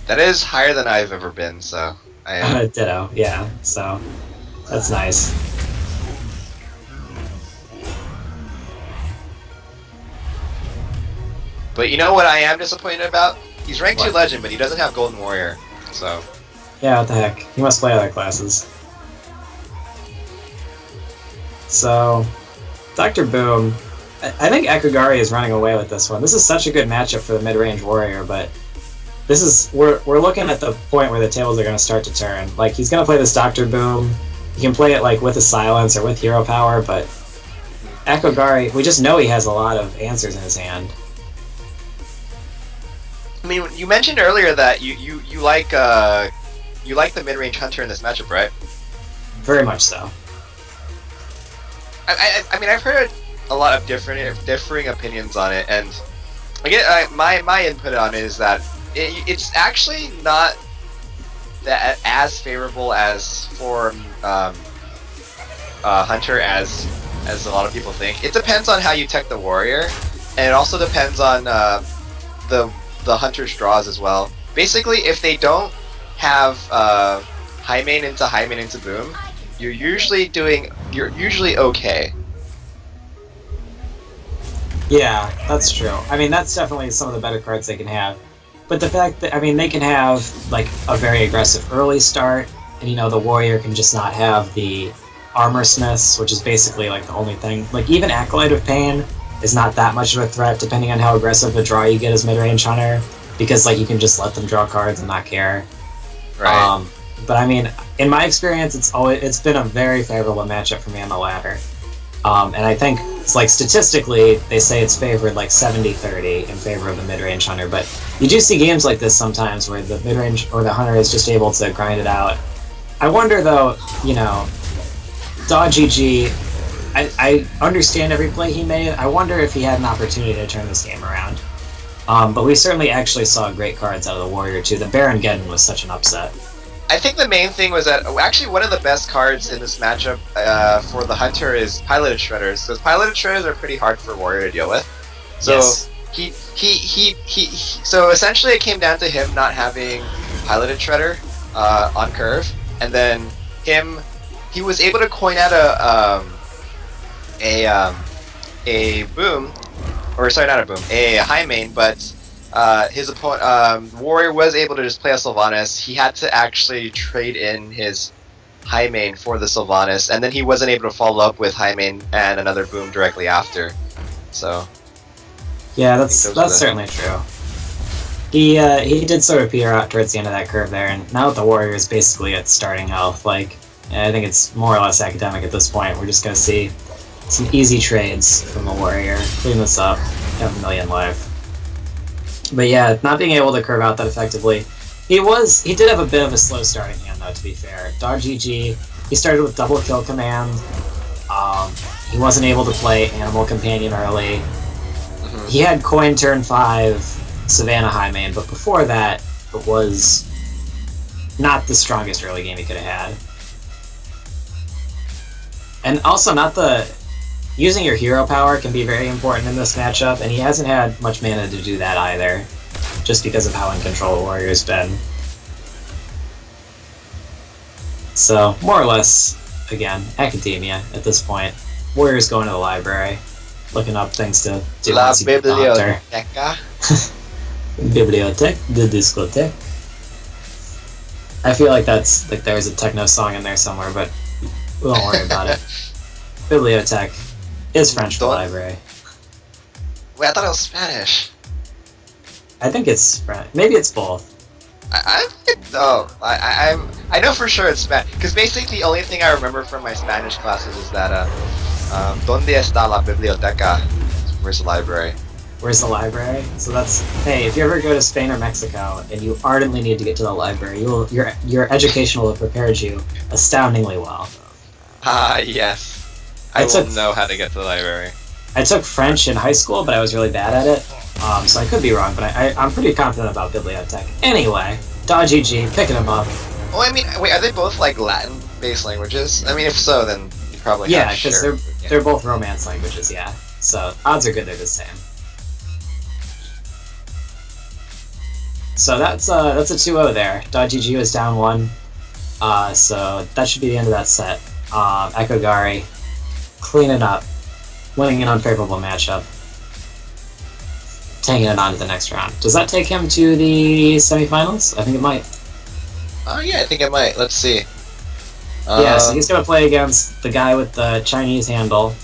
That is higher than I've ever been, so. Ditto, yeah. So, that's nice. But you know what I am disappointed about? He's rank 2 legend, but he doesn't have Golden Warrior, so. Yeah, what the heck. He must play other classes. So, Dr. Boom, I think Akogari is running away with this one. This is such a good matchup for the mid-range warrior, but this is we're looking at the point where the tables are going to start to turn. Like, he's going to play this Dr. Boom. He can play it like with a silence or with hero power, but Akogari, we just know he has a lot of answers in his hand. I mean, you mentioned earlier that you like the mid-range hunter in this matchup, right? Very much so. I mean, I've heard a lot of differing opinions on it, and my input on it is that it's actually not that as favorable as for hunter as a lot of people think. It depends on how you tech the warrior, and it also depends on the hunter's draws as well. Basically, if they don't have high main into boom, you're usually okay. Yeah, that's true. I mean, that's definitely some of the better cards they can have. But the fact that, I mean, they can have, like, a very aggressive early start, and, you know, the warrior can just not have the armor smiths, which is basically, like, the only thing. Like, even Acolyte of Pain is not that much of a threat, depending on how aggressive a draw you get as mid-range hunter, because, like, you can just let them draw cards and not care. Right. But, I mean, in my experience, it's been a very favorable matchup for me on the ladder. And I think, it's like, statistically, they say it's favored like 70-30 in favor of the mid-range hunter, but you do see games like this sometimes where the mid-range or the hunter is just able to grind it out. I wonder, though, you know, DawGG, I understand every play he made. I wonder if he had an opportunity to turn this game around. But we certainly actually saw great cards out of the Warrior, too. The Baron Geddon was such an upset. I think the main thing was that actually one of the best cards in this matchup for the hunter is Piloted Shredders, because Piloted Shredders are pretty hard for Warrior to deal with. So yes. So essentially it came down to him not having Piloted Shredder on curve, and then he was able to coin out a boom, or sorry, not a boom, a high main, but his opponent, Warrior, was able to just play a Sylvanas. He had to actually trade in his high main for the Sylvanas, and then he wasn't able to follow up with high main and another boom directly after. So yeah, that's certainly true. He did sort of peter out towards the end of that curve there, and now that the Warrior is basically at starting health, like, I think it's more or less academic at this point. We're just gonna see some easy trades from the Warrior. Clean this up, have a million life. But yeah, not being able to curve out that effectively. He did have a bit of a slow starting hand, though, to be fair. DawGG, he started with double kill command. He wasn't able to play Animal Companion early. He had coin turn 5, Savannah high main, but before that, it was not the strongest early game he could have had. And also, using your hero power can be very important in this matchup, and he hasn't had much mana to do that either, just because of how in control Warrior's been. So, more or less, again, academia at this point. Warrior's going to the library, looking up things to do. La biblioteca. Bibliothèque de discothèque. I feel like that's like there's a techno song in there somewhere, but we won't worry about it. Bibliothèque is French for library. Wait, I thought it was Spanish. I think it's French. Maybe it's both. I know for sure it's Spanish, because basically the only thing I remember from my Spanish classes is that ¿Dónde está la biblioteca? Where's the library? Where's the library? So that's, hey, if you ever go to Spain or Mexico and you ardently need to get to the library, your education will have prepared you astoundingly well. Yes. I will know how to get to the library. I took French in high school, but I was really bad at it. So I could be wrong, but I'm pretty confident about Bibliotech. Anyway, Dodgy G, picking him up. Well, I mean, wait, are they both like Latin-based languages? I mean, if so, then you probably yeah, because they're both Romance languages. Yeah, so odds are good they're the same. So that's a 2-0 there. Dodgy G was down 1, so that should be the end of that set. Echo Gari cleaning up, winning an unfavorable matchup, taking it on to the next round. Does that take him to the semifinals? I think it might. Oh yeah, I think it might. Let's see. Yeah, so he's gonna play against the guy with the Chinese handle.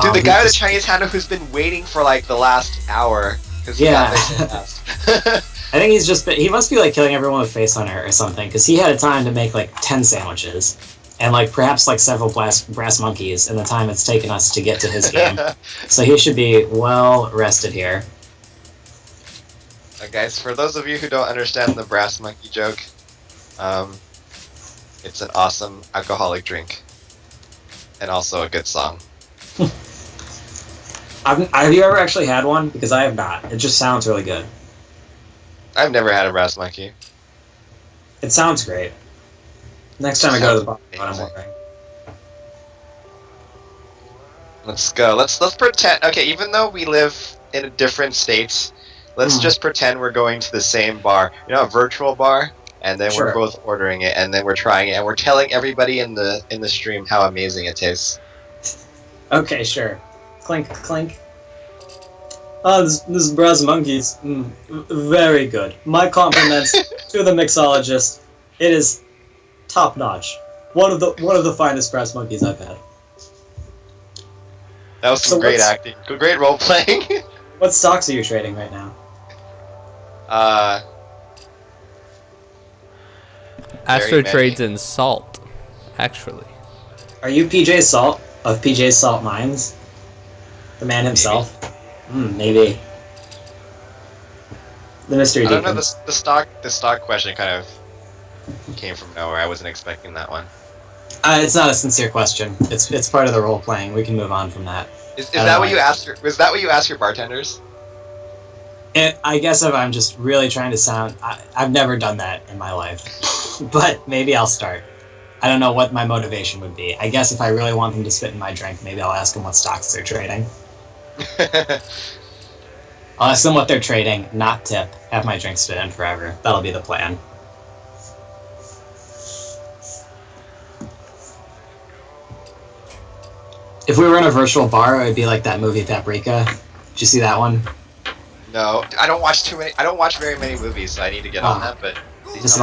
Dude, the guy with the Chinese handle who's been waiting for like the last hour. Yeah. I think he must be like killing everyone with Face Hunter or something, because he had a time to make like 10 sandwiches. And like perhaps like several brass monkeys in the time it's taken us to get to his game. So he should be well rested here. Guys, for those of you who don't understand the brass monkey joke, it's an awesome alcoholic drink. And also a good song. Have you ever actually had one? Because I have not. It just sounds really good. I've never had a brass monkey. It sounds great. Next time I go to the bar, I'm wondering. Let's go. Let's pretend. Okay, even though we live in different states, let's just pretend we're going to the same bar. You know, a virtual bar, and then we're both ordering it, and then we're trying it, and we're telling everybody in the stream how amazing it tastes. Okay, sure. Clink, clink. Oh, this brass monkeys. Very good. My compliments to the mixologist. It is top notch. One of the finest brass monkeys I've had. That was some great acting. Great role playing. What stocks are you trading right now? Astro trades in salt, actually. Are you PJ Salt of PJ Salt Mines? The man himself? Maybe. The mystery deacon. I don't know, the stock question kind of came from nowhere. I wasn't expecting that one. It's not a sincere question. It's part of the role playing. We can move on from that. Is that what you asked? Was that what you asked your bartenders? I guess if I'm just really trying to sound, I've never done that in my life, but maybe I'll start. I don't know what my motivation would be. I guess if I really want them to spit in my drink, maybe I'll ask them what stocks they're trading. I'll ask them what they're trading, not tip. Have my drink spit in forever. That'll be the plan. If we were in a virtual bar, it would be like that movie Paprika. Did you see that one? No, I don't watch very many movies, so I need to get on that. But just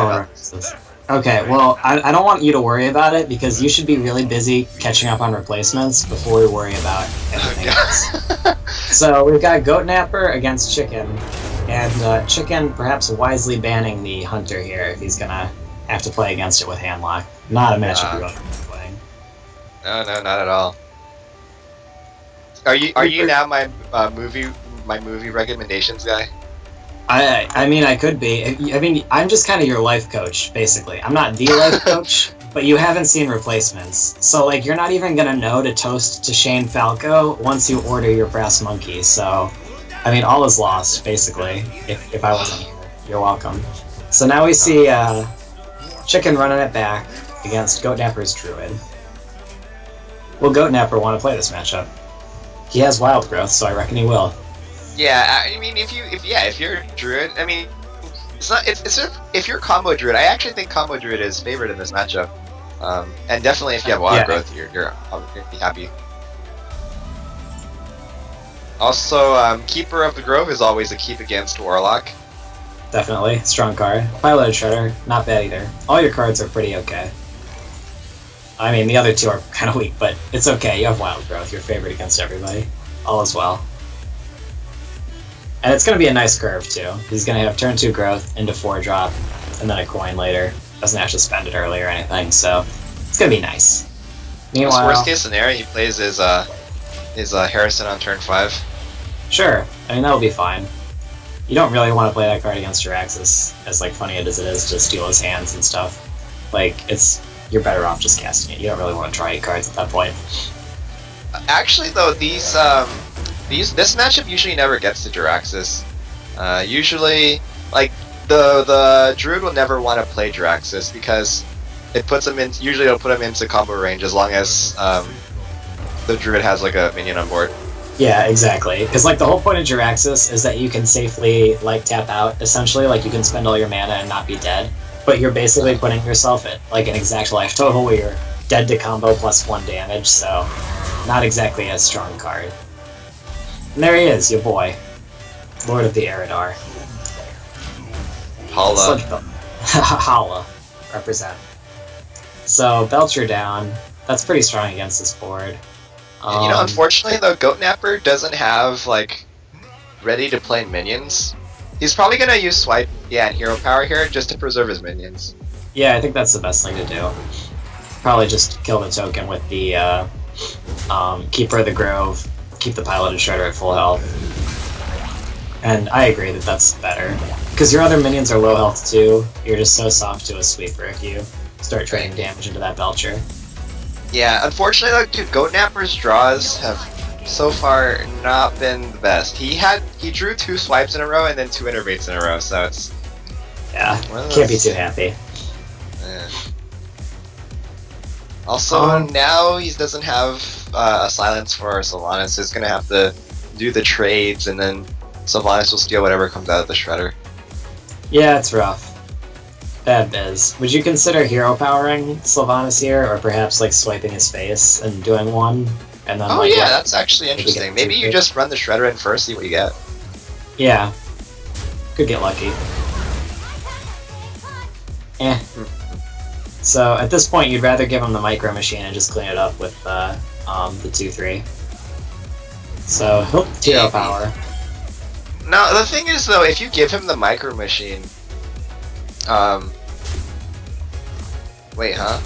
okay, well, I don't want you to worry about it because you should be really busy catching up on replacements before we worry about anything else. So we've got Goat Napper against Chicken, and Chicken perhaps wisely banning the Hunter here if he's gonna have to play against it with Handlock. Not a matchup you're going to be playing. No, not at all. Are you now my movie recommendations guy? I mean, I could be. I mean, I'm just kind of your life coach, basically. I'm not the life coach, but you haven't seen Replacements. So, like, you're not even going to know to toast to Shane Falco once you order your brass monkey. So, I mean, all is lost, basically, if I wasn't here. You're welcome. So now we see Chicken running it back against Goatnapper's Druid. Will Goatnapper want to play this matchup? He has Wild Growth, so I reckon he will. Yeah, I mean, if you're Druid, I mean, if you're combo Druid, I actually think combo Druid is favored in this matchup. And definitely if you have Wild Growth, you're gonna be happy. Also, Keeper of the Grove is always a keep against Warlock. Definitely. Strong card. Piloted Shredder, not bad either. All your cards are pretty okay. I mean, the other two are kind of weak, but it's okay. You have Wild Growth. You're favored against everybody. All is well. And it's going to be a nice curve, too. He's going to have turn 2 growth into 4-drop, and then a coin later. Doesn't have to spend it early or anything, so it's going to be nice. Meanwhile, worst case scenario, he plays his Harrison on turn 5. Sure. I mean, that'll be fine. You don't really want to play that card against Jiraxis, as like funny as it is to steal his hands and stuff. Like, you're better off just casting it. You don't really want to draw 8 cards at that point. Actually, though, this matchup usually never gets to Jiraxis. Usually, like the Druid will never want to play Jiraxis because it puts him in. Usually, it'll put him into combo range as long as the Druid has like a minion on board. Yeah, exactly. Because like the whole point of Jiraxis is that you can safely like tap out. Essentially, like you can spend all your mana and not be dead, but you're basically putting yourself at like an exact life total where you're dead to combo plus 1 damage. So, not exactly a strong card. And there he is, your boy, Lord of the Eridar. Holla. Holla. Represent. So, Belcher down. That's pretty strong against this board. You know, unfortunately, though, Goatnapper doesn't have, like, ready-to-play minions. He's probably gonna use Swipe, and Hero Power here just to preserve his minions. Yeah, I think that's the best thing to do. Probably just kill the token with the Keeper of the Grove, keep the Piloted Shredder at full health. And I agree that that's better. Because your other minions are low health too, you're just so soft to a sweeper if you start trading damage into that Belcher. Yeah, unfortunately, like, dude, Goatnapper's draws have so far not been the best. He drew 2 swipes in a row and then 2 innervates in a row, so it's... Yeah, can't be too happy. Yeah. Also, now he doesn't have a silence for Sylvanas, so he's gonna have to do the trades, and then Sylvanas will steal whatever comes out of the Shredder. Yeah, it's rough. Bad biz. Would you consider hero powering Sylvanas here, or perhaps like swiping his face and doing one, and then? Oh like, yeah, that's actually interesting. Maybe you just run the Shredder in first, see what you get. Yeah, could get lucky. Eh. So at this point, you'd rather give him the Micro Machine and just clean it up with the 2/3. So he'll hero power. Now the thing is though, if you give him the Micro Machine, wait, huh?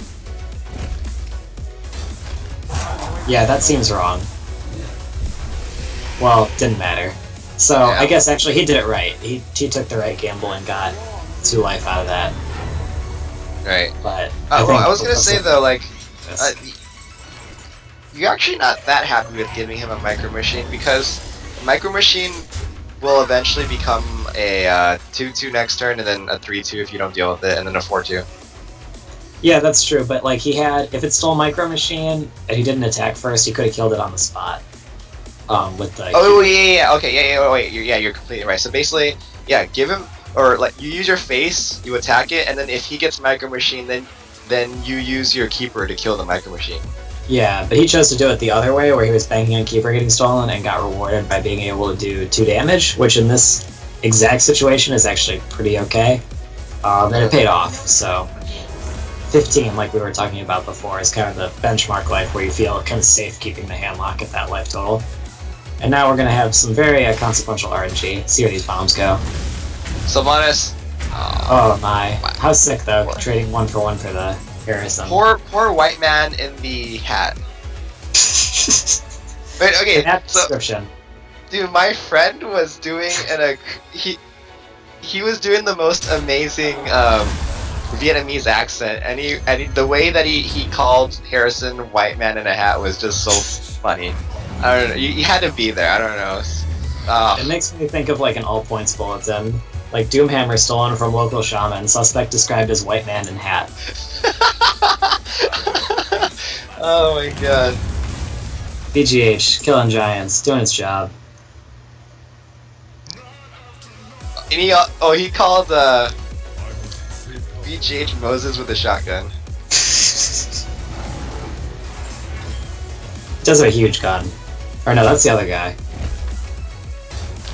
Yeah, that seems wrong. Well, didn't matter. So Yeah. I guess actually he did it right. He took the right gamble and got 2 life out of that. Right. But I was gonna say though, like, you're actually not that happy with giving him a Micro Machine because Micro Machine will eventually become a 2/2 next turn, and then a 3/2 if you don't deal with it, and then a 4/2. yeah, that's true. But like he had, if it's still Micro Machine and he didn't attack first, he could have killed it on the spot. With the. Oh yeah, okay, yeah, wait, you're completely right. So basically, yeah, give him, or like you use your face, you attack it, and then if he gets Micro Machine, then you use your Keeper to kill the Micro Machine. Yeah, but he chose to do it the other way, where he was banking on Keeper getting stolen and got rewarded by being able to do 2 damage, which in this exact situation is actually pretty okay. And it paid off, so 15, like we were talking about before, is kind of the benchmark life where you feel kind of safe keeping the handlock at that life total. And now we're going to have some very consequential RNG. See where these bombs go. Sylvanas. Oh my. Wow. How sick though, trading 1 for 1 for the Harrison. Poor white man in the hat. Wait, okay, that so, description. Dude, my friend was doing he was doing the most amazing Vietnamese accent, and he the way that he called Harrison white man in a hat was just so funny. I don't know, you had to be there, I don't know. It makes me think of like an all points bulletin. Like Doomhammer stolen from local shaman, suspect described as white man in hat. Oh my god. BGH, killing giants, doing its job. And he called BGH Moses with a shotgun. Does have a huge gun. Or no, that's the other guy.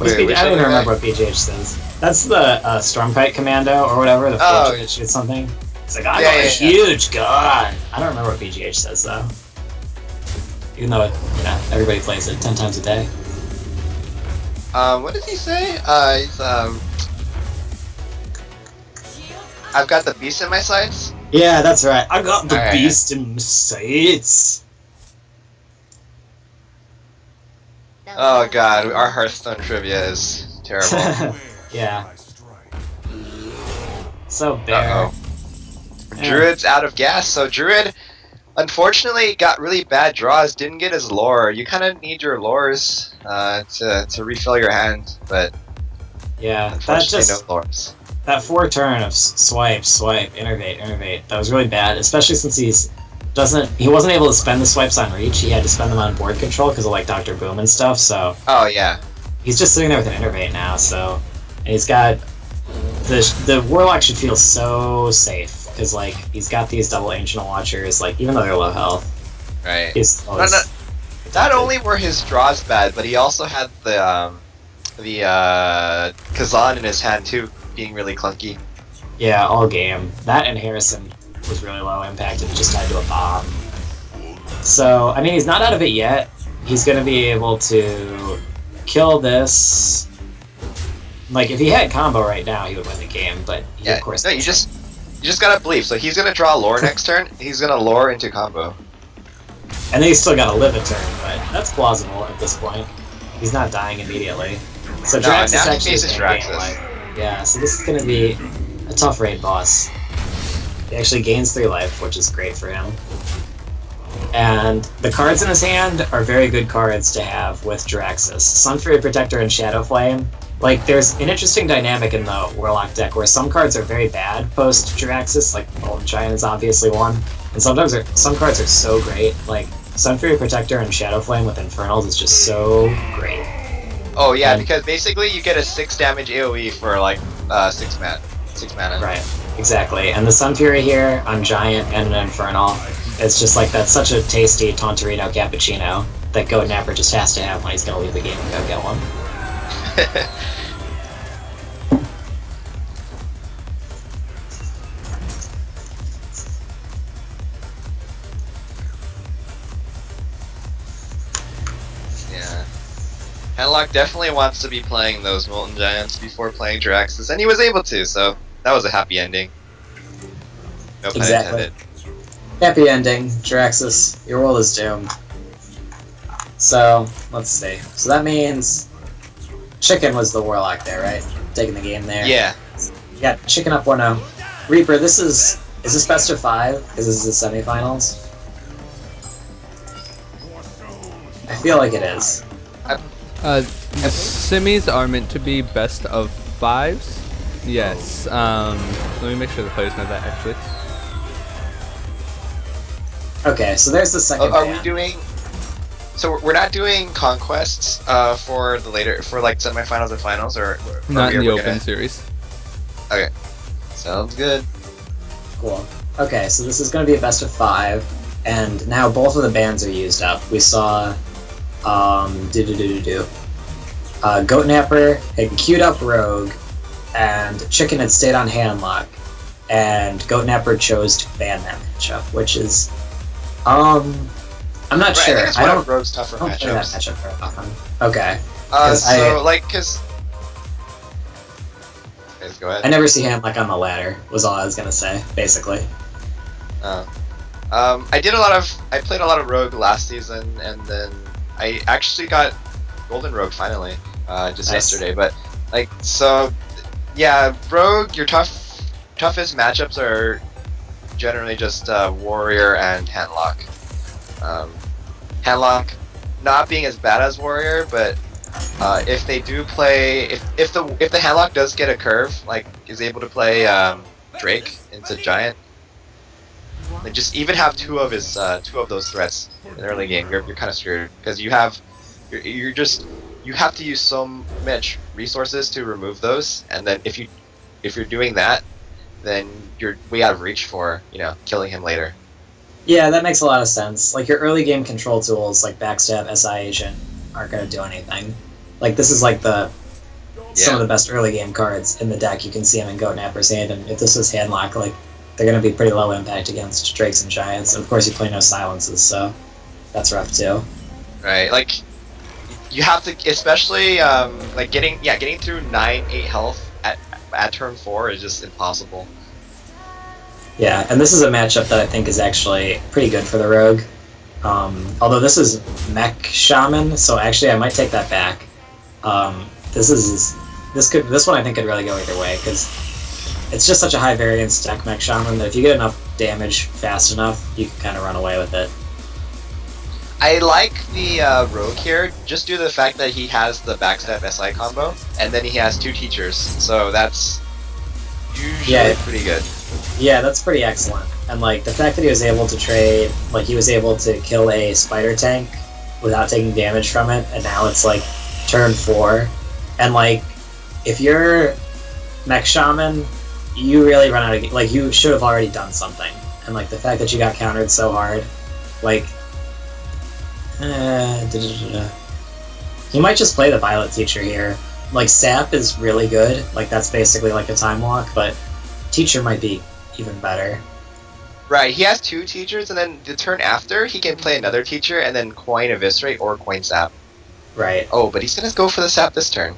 Wait, I don't even remember guy? what BGH says. That's the Stormkite Commando or whatever, the forge that shoots something. It's like, I got a huge gun! I don't remember what BGH says though. Even though, everybody plays it 10 times a day. What does he say? He's, I've got the beast in my sights? Yeah, that's right. I got the Alright. beast in my sights. Oh god, our Hearthstone trivia is terrible. Yeah. So bare. Uh-oh. Druid's out of gas, so Druid unfortunately got really bad draws, didn't get his lore. You kind of need your lores to refill your hand, but Yeah, that unfortunately just no lores. that 4 turn of swipe, innervate, that was really bad, especially since he wasn't able to spend the swipes on reach. He had to spend them on board control because of like Dr. Boom and stuff. So Oh yeah. he's just sitting there with an innervate now. So and he's got the Warlock should feel so safe because like he's got these double Ancient Watchers. Like even though they're low health, Right. he's Not only were his draws bad, but he also had the Kazan in his hand too, being really clunky. Yeah, all game. That and Harrison was really low impact and just tied to a bomb. So, I mean, he's not out of it yet. He's going to be able to kill this. Like, if he had combo right now, he would win the game, but he, of course... No, you just gotta believe. So he's gonna draw lore next turn, he's gonna lore into combo. And then he's still got to live a turn, but that's plausible at this point. He's not dying immediately. So No, Draxus now he actually faces is gonna gain Draxus. life. Yeah, so this is going to be a tough raid boss. He actually gains 3 life, which is great for him. And the cards in his hand are very good cards to have with Draxus. Sunfury Protector and Shadow Flame. Like, there's an interesting dynamic in the Warlock deck where some cards are very bad post-Draxus, like Golden Giant is obviously one, and some cards are so great. Like, Sunfury Protector and Shadow Flame with Infernals is just so great. Oh yeah, And- because basically you get a 6 damage AoE for like 6 mana. Right, exactly. And the Sun Fury here on Giant and an Infernal, it's just like that's such a tasty Tontorino cappuccino that Goat Napper just has to have when he's gonna leave the game and go get one. Yeah. Henlock definitely wants to be playing those Molten Giants before playing Draxus, and he was able to, so that was a happy ending. No pun Exactly. intended. Happy ending, Draxus. Your world is doomed. So, let's see. So that means Chicken was the Warlock there, right? Taking the game there. Yeah. Yeah, Chicken up 1-0. Reaper, is this best of 5? Because this is the semifinals? I feel like it is. The semis are meant to be best of 5s. Yes. Let me make sure the players know that actually. Okay, so there's the second Are ban. we doing? So we're not doing conquests for the later like semifinals and finals, or Not in the we're open gonna- series. Okay, sounds good. Cool. Okay, so this is going to be a best of 5, and now both of the bans are used up. We saw, Goat Napper had queued up Rogue, and Chicken had stayed on Handlock, and Goat Napper chose to ban that matchup, which is, I'm not Right, sure. I think it's I one don't, of Rogue's tougher I don't play that matchups. matchup very often. Okay. 'Cause Go ahead. I never see Handlock on the ladder, was all I was going to say, basically. I played a lot of Rogue last season, and then I actually got Golden Rogue finally, just Nice. yesterday. But yeah, Rogue, your toughest matchups are generally just Warrior and Handlock. Handlock not being as bad as Warrior, but if they do play, if the handlock does get a curve, like is able to play Drake into Giant, like just even have two of those threats in early game, you're kind of screwed because you have you have to use so much resources to remove those, and then if you're doing that, then you're way out of reach for killing him later. Yeah, that makes a lot of sense. Like your early game control tools like Backstab, SI Agent aren't going to do anything. Like this is like some of the best early game cards in the deck. You can see them in Goat Napper's hand, and if this was handlock, like they're going to be pretty low impact against Drakes and Giants. And of course, you play no silences, so that's rough too. Right, like you have to, especially like getting through 9-8 health at turn 4 is just impossible. Yeah, and this is a matchup that I think is actually pretty good for the Rogue. Although this is Mech Shaman, so actually I might take that back. This one I think could really go either way because it's just such a high variance deck, Mech Shaman, that if you get enough damage fast enough, you can kind of run away with it. I like the Rogue here, just due to the fact that he has the Backstab SI combo, and then he has 2 teachers, so that's usually pretty good. Yeah, that's pretty excellent. And like the fact that he was able to trade, like he was able to kill a spider tank without taking damage from it, and now it's like turn 4. And like if you're Mech Shaman, you really run out of like you should have already done something. And like the fact that you got countered so hard, like he might just play the Violet Teacher here. Like Sap is really good, like that's basically like a time walk, but Teacher might be even better. Right, he has 2 teachers, and then the turn after, he can play another teacher, and then coin Eviscerate or coin Sap. Right. Oh, but he's gonna go for the Sap this turn.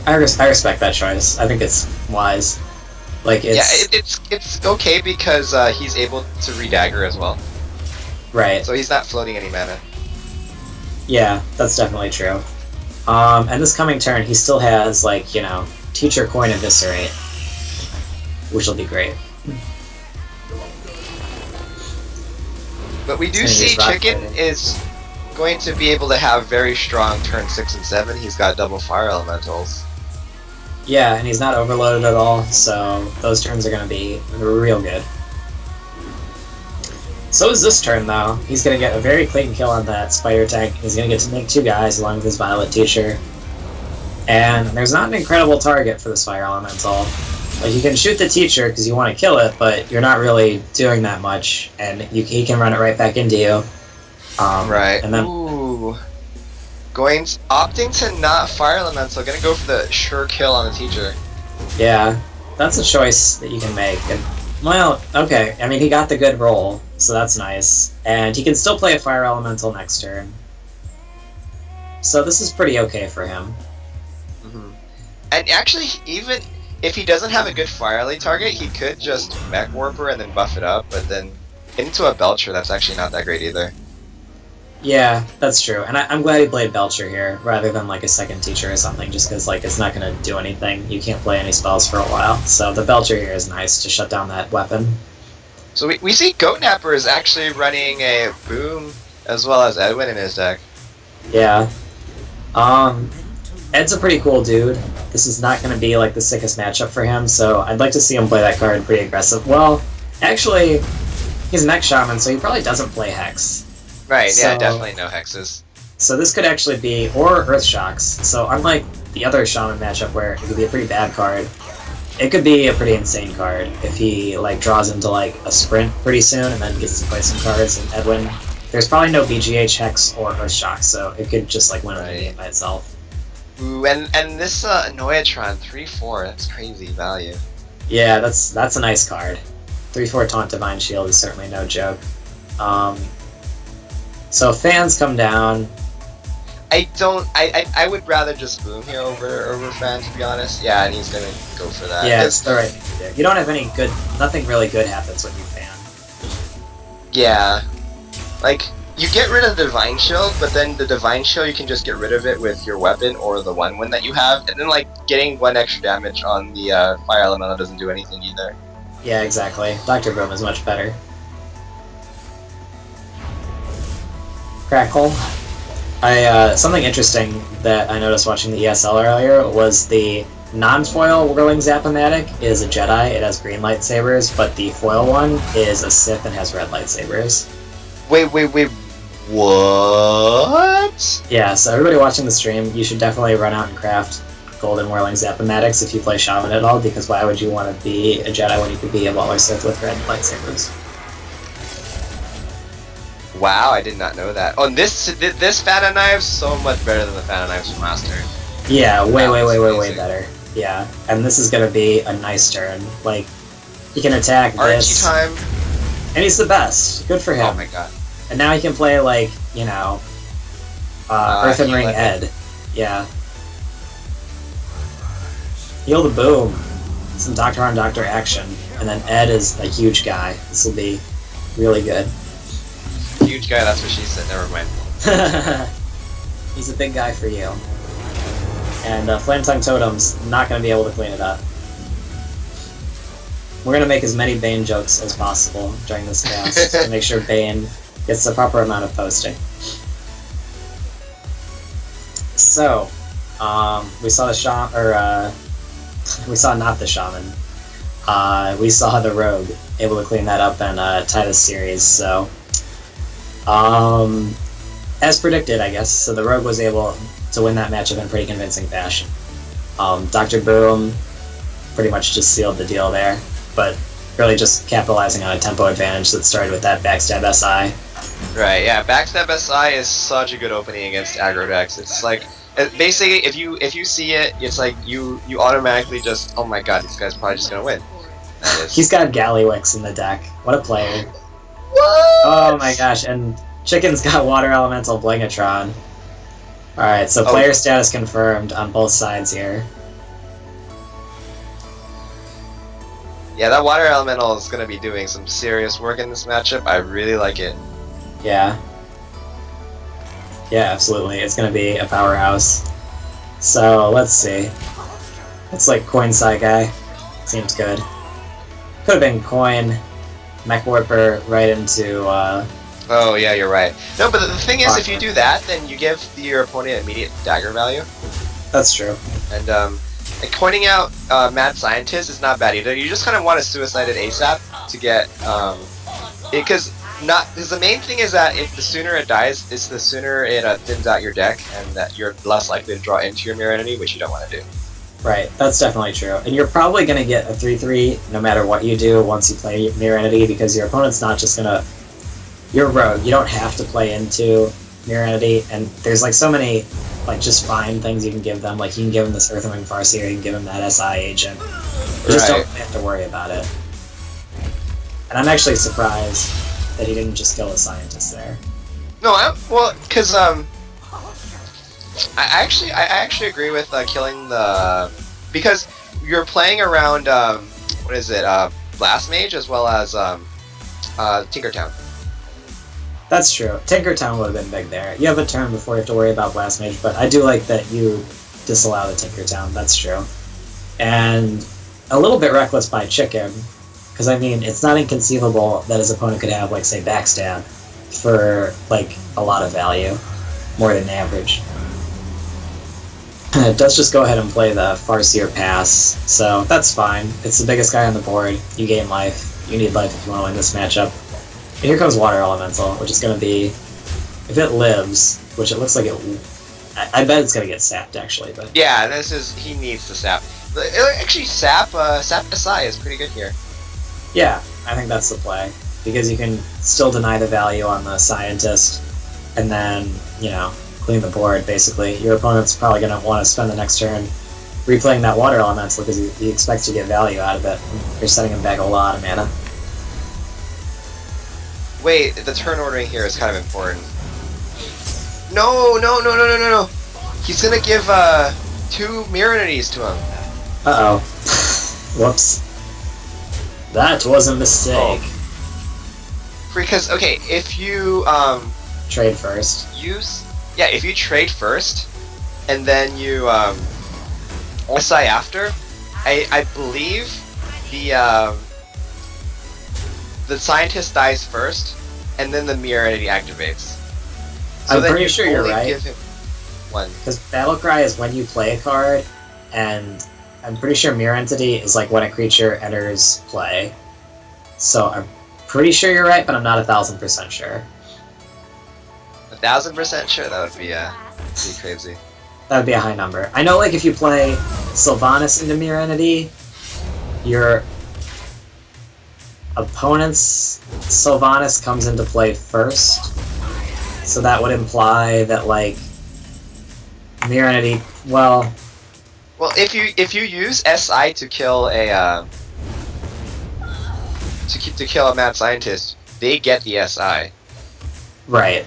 I respect that choice. I think it's wise. Like it's okay because he's able to redagger as well. Right. So he's not floating any mana. Yeah, that's definitely true. And this coming turn, he still has like Teacher, coin, Eviscerate, which will be great. But we do see Chicken is going to be able to have very strong turn 6 and 7. He's got double fire elementals. Yeah, and he's not overloaded at all, so those turns are going to be real good. So is this turn, though. He's going to get a very clean kill on that Spider Tank. He's going to get to make 2 guys along with his Violet Teacher. And there's not an incredible target for this Fire Elemental. Like, you can shoot the Teacher because you want to kill it, but you're not really doing that much, and he can run it right back into you. Right. And then, ooh. Opting to not Fire Elemental, gonna go for the sure kill on the Teacher. Yeah, that's a choice that you can make. And, well, okay, I mean, he got the good roll, so that's nice. And he can still play a Fire Elemental next turn. So this is pretty okay for him. Mm-hmm. And actually, even if he doesn't have a good Firelight target, he could just Mech Warper and then buff it up, but then into a Belcher, that's actually not that great either. Yeah, that's true. And I'm glad he played Belcher here, rather than like a second Teacher or something, just because like it's not going to do anything. You can't play any spells for a while. So the Belcher here is nice to shut down that weapon. So we see Goat Napper is actually running a Boom as well as Edwin in his deck. Yeah. Ed's a pretty cool dude. This is not going to be like the sickest matchup for him, so I'd like to see him play that card pretty aggressive. Well, actually, he's Mech Shaman, so he probably doesn't play Hex. Right, yeah, definitely no Hexes. So this could actually be, or Earth Shocks. So unlike the other Shaman matchup where it could be a pretty bad card, it could be a pretty insane card if he like draws into like a sprint pretty soon and then gets to play some cards. And Edwin, there's probably no BGH, Hex, or Earth Shocks, so it could just like win the game by itself. Ooh, and this Noyatron 3/4, that's crazy value. Yeah, that's a nice card. 3/4 Taunt Divine Shield is certainly no joke. So fans come down. I would rather just Boom here over Fan, to be honest. Yeah, and he's gonna go for that. Yeah, it's the right thing to do. You don't have any good, nothing really good happens when you Fan. Yeah. Like, you get rid of the Divine Shield, but then the Divine Shield you can just get rid of it with your weapon or the 1/1 that you have, and then like getting 1 extra damage on the Fire Elemental doesn't do anything either. Yeah, exactly. Dr. Boom is much better. Crackle. Something interesting that I noticed watching the ESL earlier was the non-foil Whirling Zap-O-Matic is a Jedi. It has green lightsabers, but the foil one is a Sith and has red lightsabers. Wait, what? Yeah, so everybody watching the stream, you should definitely run out and craft golden Whirling Zap-O-Matics if you play Shaman at all, because why would you want to be a Jedi when you could be a Waller Sith with red lightsabers? Wow, I did not know that. Oh, and this Fana Knives so much better than the Fana Knives from last turn. Yeah, way better. Yeah, and this is gonna be a nice turn. Like, he can attack this. RNG time. And he's the best. Good for him. Oh my god. And now he can play, like, you know, Earthen Ring Ed. Yeah. Heal the Boom. Some Doctor on Doctor action. And then Ed is a huge guy. This will be really good. Huge guy, that's what she said. Never mind. He's a big guy for you. And Flame Tongue Totem's not going to be able to clean it up. We're going to make as many Bane jokes as possible during this cast to make sure Bane gets the proper amount of posting. So, we saw the Shaman, or we saw not the Shaman. We saw the Rogue able to clean that up and tie this series, so... as predicted, I guess. So the Rogue was able to win that matchup in pretty convincing fashion. Dr. Boom pretty much just sealed the deal there, but really just capitalizing on a tempo advantage that started with that Backstab SI. Right, yeah, Backstab SI is such a good opening against aggro decks. It's like, basically, if you see it, it's like you automatically just, oh my god, this guy's probably just gonna win. He's got Gallywix in the deck. What a player. What? Oh my gosh, and Chicken's got Water Elemental Blingatron. Alright, so player status confirmed on both sides here. Yeah, that Water Elemental is going to be doing some serious work in this matchup. I really like it. Yeah. Yeah, absolutely. It's going to be a powerhouse. So, let's see. Looks like Coin Sai guy. Seems good. Could have been Coin, Mech Warper right into, Oh, yeah, you're right. No, but the thing is, if you do that, then you give your opponent immediate dagger value. That's true. And, like, pointing out Mad Scientist is not bad either. You just kind of want to suicide it ASAP to get, because the main thing is that if the sooner it dies, it's the sooner it thins out your deck, and that you're less likely to draw into your mirror entity, which you don't want to do. Right, that's definitely true. And you're probably going to get a 3-3 no matter what you do once you play Mirror Entity, because your opponent's not just going to... You're Rogue, you don't have to play into Mirror Entity, and there's like so many like just fine things you can give them. Like you can give them this Earthen Ring Farseer, you can give them that SI agent. You just don't have to worry about it. And I'm actually surprised that he didn't just kill a Scientist there. No, because I actually agree with killing the, because you're playing around what is it, Blast Mage as well as Tinkertown. That's true. Tinkertown would have been big there. You have a turn before you have to worry about Blast Mage, but I do like that you disallow the Tinkertown. That's true. And a little bit reckless by Chicken, because I mean, it's not inconceivable that his opponent could have, like, say, Backstab for, like, a lot of value, more than average. It does just go ahead and play the Farseer Pass, so that's fine. It's the biggest guy on the board. You gain life. You need life if you want to win this matchup. And here comes Water Elemental, which is going to be, if it lives, which it looks like it, I bet it's going to get sapped actually. But yeah, he needs to sap. Actually, sap SI is pretty good here. Yeah, I think that's the play, because you can still deny the value on the Scientist, and then, you know, clean the board basically. Your opponent's probably going to want to spend the next turn replaying that Water Elemental because he expects to get value out of it. You're setting him back a lot of mana. Wait, the turn ordering here is kind of important. No! He's gonna give 2 mirror entities to him. Uh-oh. Whoops. That was a mistake. Oh. Because, okay, if you trade first. If you trade first, and then you SI after, I believe the Scientist dies first, and then the mirror entity activates. So I'm then pretty you sure you're only right. give him one. Because Battlecry is when you play a card, and I'm pretty sure Mirror Entity is like when a creature enters play. So I'm pretty sure you're right, but I'm not 1,000% sure. 1,000% sure that would be pretty crazy. That would be a high number. I know, like, if you play Sylvanas into Mirror Entity, your opponent's Sylvanas comes into play first. So that would imply that, like, Mirror Entity, well... Well, if you use SI to kill a to kill a mad scientist, they get the SI. Right.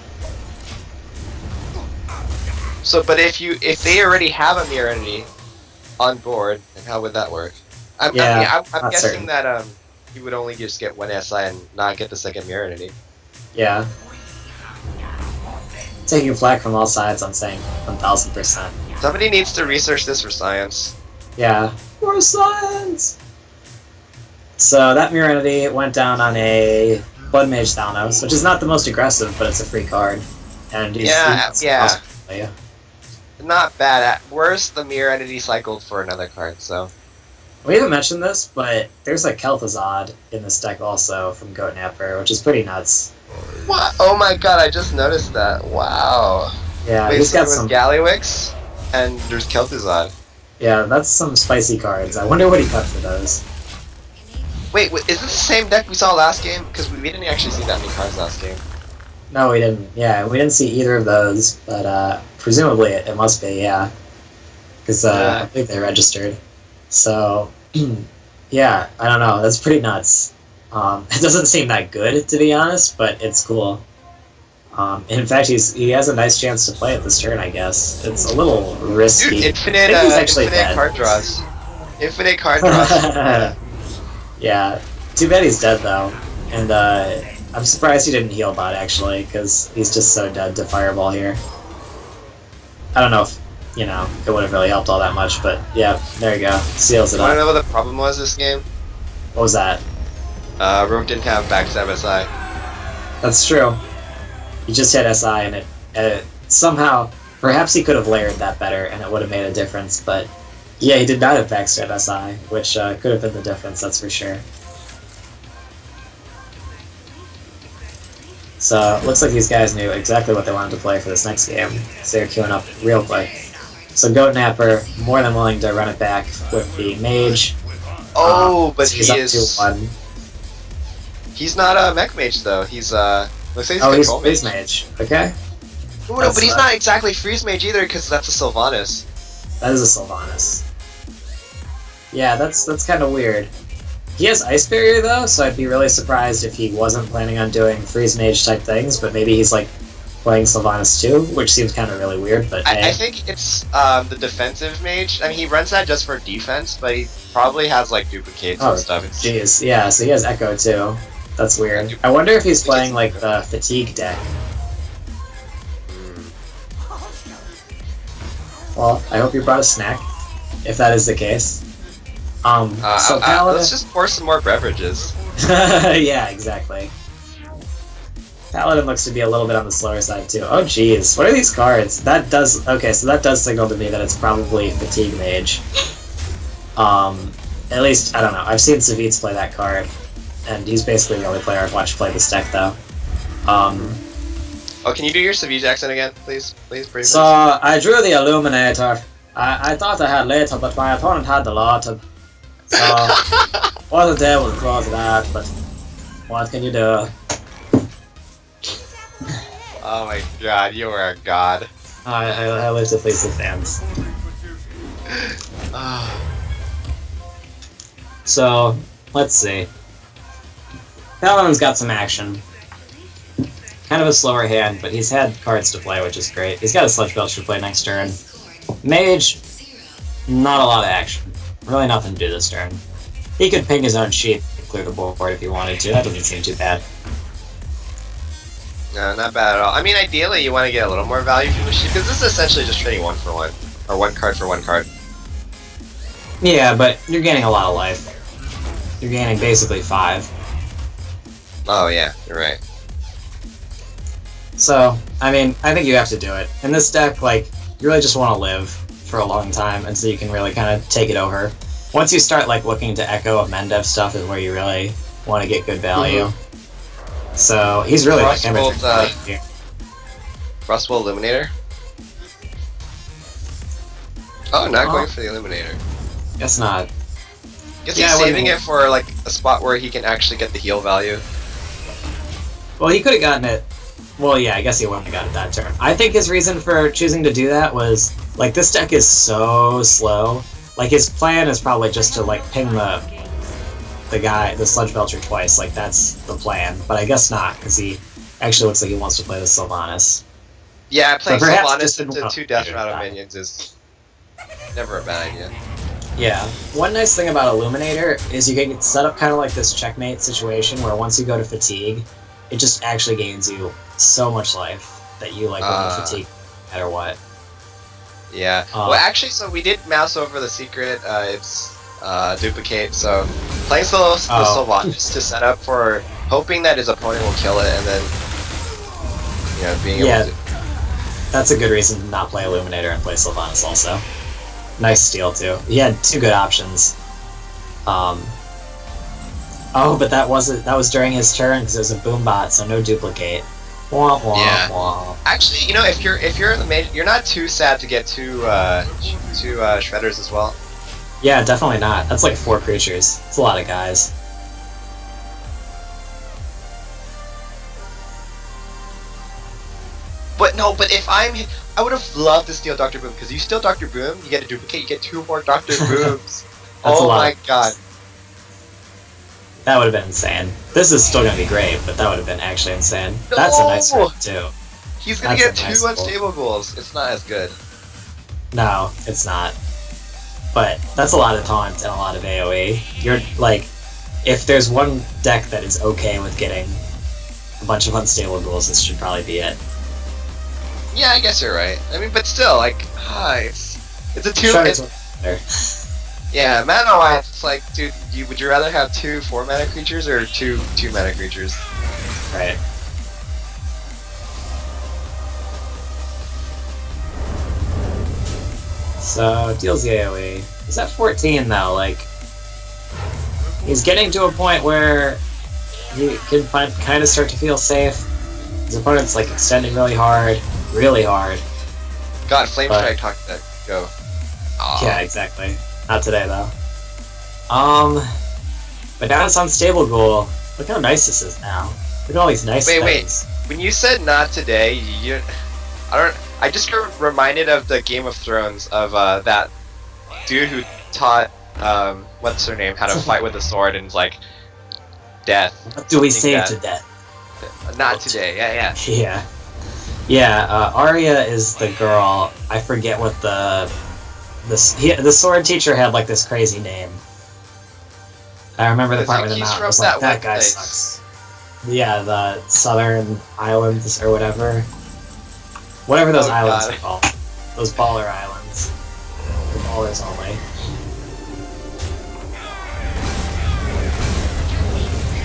So, but if they already have a Mirror Entity on board, then how would that work? I'm guessing certain. that you would only just get one SI and not get the second Mirror Entity. Yeah. Taking flack from all sides, I'm saying 1,000%. Somebody needs to research this for science. Yeah. More science! So that Mirror Entity went down on a Blood Mage Thanos, which is not the most aggressive, but it's a free card. And he's yeah. Yeah. Not bad. At worst, the Mirror Entity cycled for another card, so... We haven't mentioned this, but there's a Kel'Thuzad in this deck also from Goat Napper, which is pretty nuts. What? Oh my god, I just noticed that. Wow. Yeah, Wait, he's so got there some... was Gallywix, and there's Kel'Thuzad. Yeah, that's some spicy cards. I wonder what he cut for those. Wait, is this the same deck we saw last game? Because we didn't actually see that many cards last game. No, we didn't. Yeah, we didn't see either of those, but presumably it must be, yeah. Because I think they registered. So, yeah, I don't know. That's pretty nuts. It doesn't seem that good, to be honest, but it's cool. In fact, he has a nice chance to play it this turn, I guess. It's a little risky. Dude, infinite card draws. Infinite card draws. Yeah, too bad he's dead, though. And I'm surprised he didn't heal bot, actually, because he's just so dead to Fireball here. I don't know if, you know, it would have really helped all that much, but yeah, there you go. Seals it You up. wanna know what the problem was this game? What was that? Rogue didn't have backstab SI. That's true. He just hit SI, and it somehow, perhaps he could have layered that better, and it would have made a difference, but yeah, he did not have backstab SI, which could have been the difference, that's for sure. So, looks like these guys knew exactly what they wanted to play for this next game, so they're queuing up real quick. So Goat Napper, more than willing to run it back with the Mage. Oh, but so he's he up is... 2-1. He's not a mech mage, though. He's, looks like he's Oh, control he's mage. Mage. Okay. Oh, no, but he's not exactly freeze mage either, because that's a Sylvanas. That is a Sylvanas. Yeah, that's kind of weird. He has Ice Barrier, though, so I'd be really surprised if he wasn't planning on doing freeze mage type things, but maybe he's, like, playing Sylvanas too, which seems kind of really weird, but I think it's the defensive mage. I mean, he runs that just for defense, but he probably has like duplicates and stuff. Jeez, yeah, so he has Echo too. That's weird. I wonder if he's playing like the Fatigue deck. Well, I hope you brought a snack, if that is the case. So Paladin... let's just pour some more beverages. Yeah, exactly. Paladin looks to be a little bit on the slower side too. Oh jeez, what are these cards? That does... Okay, so that does signal to me that it's probably Fatigue Mage. At least, I don't know. I've seen Savitz play that card, and he's basically the only player I've watched play this deck, though. Oh, can you do your Savitz accent again, please? Please, briefly. So, I drew the Illuminator. I thought I had later, but my opponent had the Lawton. So, wasn't able to close it out, but what can you do? Oh my god, you are a god. I live to please the fans. So, let's see. Paladin's got some action. Kind of a slower hand, but he's had cards to play, which is great. He's got a Sludge Belch to play next turn. Mage, not a lot of action. Really nothing to do this turn. He could ping his own sheep and clear the board if he wanted to. That doesn't seem too bad. No, not bad at all. I mean, ideally, you want to get a little more value from the sheep, because this is essentially just trading 1 for 1. Or 1 card for 1 card. Yeah, but you're gaining a lot of life. You're gaining basically 5. Oh, yeah, you're right. So, I mean, I think you have to do it. In this deck, like, you really just want to live for a long time, and so you can really kind of take it over. Once you start, like, looking to Echo of Mendev stuff is where you really want to get good value. Mm-hmm. So, he's really like Frostbolt Illuminator? Oh, not going for the Illuminator. Guess not. Guess he's saving it for, like, a spot where he can actually get the heal value. Well, he could have gotten it. Well, yeah, I guess he wouldn't have got it that turn. I think his reason for choosing to do that was, like, this deck is so slow. Like, his plan is probably just to, like, ping the Sludge Belcher twice. Like, that's the plan. But I guess not, because he actually looks like he wants to play the Sylvanas. Yeah, playing Sylvanas into 2 Death Rattle minions is never a bad idea. Yeah. One nice thing about Illuminator is you can set up kind of like this checkmate situation where once you go to Fatigue, it just actually gains you so much life that you, like, win the Fatigue no matter what. Yeah. Well, actually, so we did mouse over the secret. It's duplicate. So playing the Sylvanas to set up for hoping that his opponent will kill it, and then being able to. That's a good reason to not play Illuminator and play Sylvanas also. Nice steal too. He had 2 good options. Oh, but that was during his turn because it was a boom bot, so no duplicate. Wah, wah, wah. Actually, if you're in the major, you're not too sad to get two shredders as well. Yeah, definitely not. That's like 4 creatures. It's a lot of guys. But if I would have loved to steal Dr. Boom, because you steal Dr. Boom, you get a duplicate, you get 2 more Dr. Booms. Oh my god. That would have been insane. This is still going to be great, but that would have been actually insane. No! That's a nice one, too. He's going to get 2 unstable ghouls. It's not as good. No, it's not. But that's a lot of taunt and a lot of AoE. You're, like, if there's one deck that is okay with getting a bunch of unstable ghouls, this should probably be it. Yeah, I guess you're right. I mean, but still, like, it's a 2... Yeah, mana-wise, it's like, dude, would you rather have 2 4-mana creatures or 2 2-mana creatures? Right. So, deals the AoE. He's at 14, though, like... He's getting to a point where he can kind of start to feel safe. His opponent's, like, extending really hard. Really hard. God, Flame Strike talked that. Go. Aww. Yeah, exactly. Not today, though. But now it's Unstable Ghoul. Look how nice this is now. Look at all these nice things. Wait. When you said not today, I just got reminded of the Game of Thrones of that dude who taught what's her name how to fight with a sword and like death. What do we say to death? Not today. Yeah. Yeah. Arya is the girl. I forget what the sword teacher had like this crazy name. I remember the part where the mountain was like, that guy sucks. Yeah, the Southern Islands or whatever. Whatever those islands are called. Those baller islands. The ballers only.